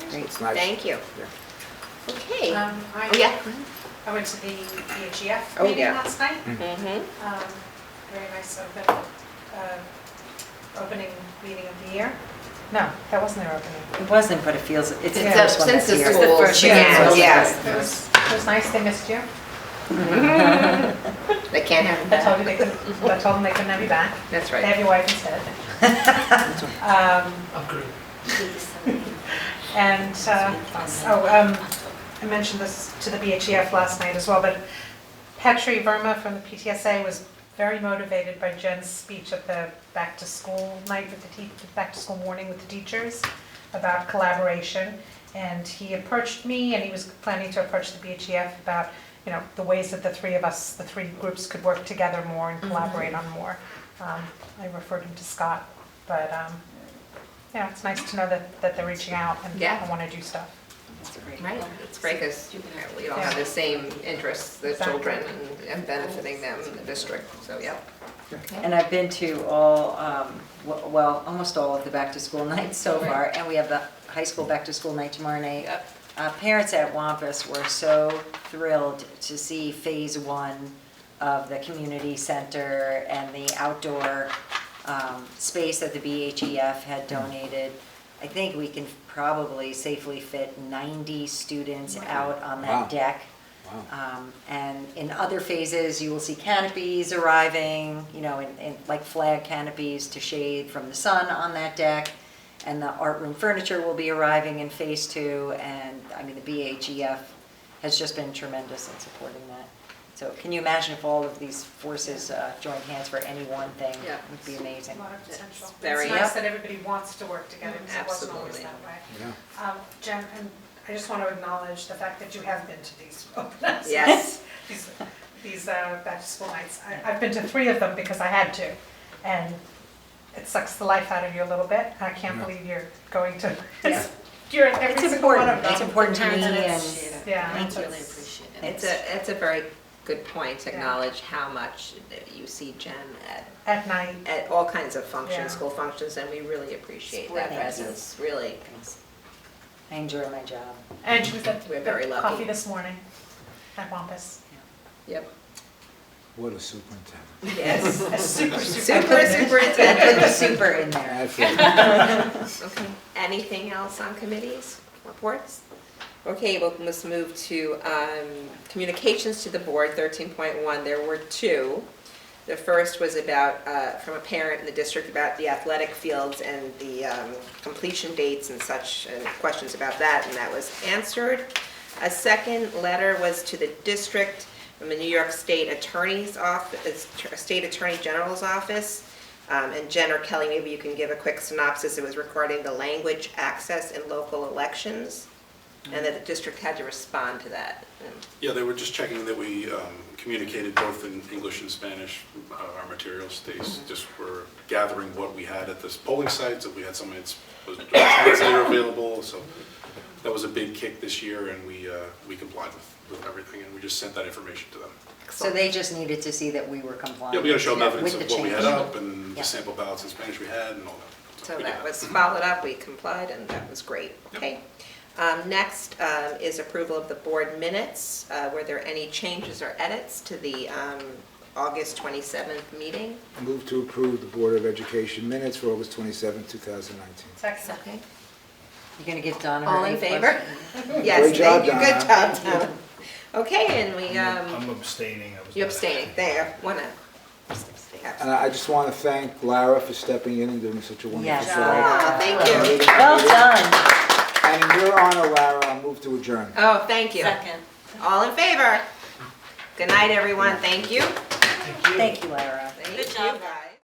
Great. It's nice. Thank you. Yeah. Okay. I Oh, yeah. I went to the BHCF Oh, meeting yeah. last night. Mhm. Very nice opening meeting of the year. No, that wasn't their opening. It wasn't, but it feels, it's the Since first one since this the year. schools first year. began, yeah. It was nice, they missed you. They can't have I told that. you I told them they couldn't have you back. That's They right. have your wife instead. And, I mentioned this to the BHCF last night as well, but Petri Verma from the PTSA was very motivated by Jen's speech at the back-to-school night with the back-to-school morning with the teachers about collaboration. And he approached me, and he was planning to approach the BHCF about, you know, the ways that the three of us, the 3 groups, could work together more and collaborate on more. I referred him to Scott, but, you know, it's nice to know that they're reaching out and Yeah. want to do stuff. Right, it's great because we all have the same interests, the Exactly. children, and benefiting them in the district, so, yeah. Okay. And I've been to all, well, almost all of the back-to-school nights so far, and we have the high school back-to-school night tomorrow night. Yep. Parents at Wampus were so thrilled to see phase 1 of the community center and the outdoor space that the BHCF had donated. I think we can probably safely fit 90 students out on that Wow. deck. Wow. And in other phases, you will see canopies arriving, you know, in like flag canopies to shade from the sun on that deck. And the art room furniture will be arriving in phase 2. And I mean, the BHCF has just been tremendous in supporting that. So can you imagine if all of these forces joined hands for any one thing? Yeah. It would be amazing. A lot of potential. very- It's nice that everybody wants to work together, because it wasn't always Absolutely. that way. Yeah. Jen, and I just want to acknowledge the fact that you have been to these open houses. Yes. These back-to-school nights. I've been to 3 of them because I had to, and it sucks the life out of you a little bit. I can't Yeah. believe you're going to, Yeah. you're at every It's single one of important. them. It's important to me, Parents and appreciate it. Yeah. Parents so really it's- appreciate it. It's a very good point to Yeah. acknowledge how much that you see Jen At night. at all kinds of Yeah. functions, school functions, and we really appreciate that Thank you. presence, really. I enjoy my job. And she was at We're very the lucky. coffee this morning at Wampus. Yep. What a superintendent. Yes. A super Superintendent. Put the super in there. Absolutely. Okay, anything else on committees, reports? Okay, well, let's move to communications to the board, 13.1. There were 2. The first was about, from a parent in the district about the athletic fields and the completion dates and such, and questions about that, and that was answered. A second letter was to the district from the New York State Attorney's Office, State Attorney General's Office. And Jen or Kelly, maybe you can give a quick synopsis. It was regarding the language access in local elections. and that the district had to respond to that. Yeah, they were just checking that we communicated both in English and Spanish, our materials. They just were gathering what we had at this polling sites, if we had somebody that was a translator available, so that was a big kick this year, and we complied with everything, and we just sent that information to them. So they just needed to see that we were compliant. Yeah, we gotta show them evidence with of the what we had change. up, and Yeah. the sample ballots in Spanish we had, and all that. So we did that was followed up, we complied, and that was great. Okay. Next is approval of the board minutes. Were there any changes or edits to the August 27th meeting? Move to approve the Board of Education minutes for August 27, 2019. Second. Okay. You're going to give Donna her All in A+. favor? Yes, Great job, thank you, good Donna. job, Donna. Okay, and we, I'm abstaining. I was you not- abstaining, there, one And I just want to thank Lara for stepping in and doing such a wonderful Yes. job. Oh, thank you. Well done. And in your honor, Lara, I'll move to adjourn. Oh, thank you. Second. All in favor? Good night, everyone, thank you. Thank you, Lara. Thank Good you, job. guys.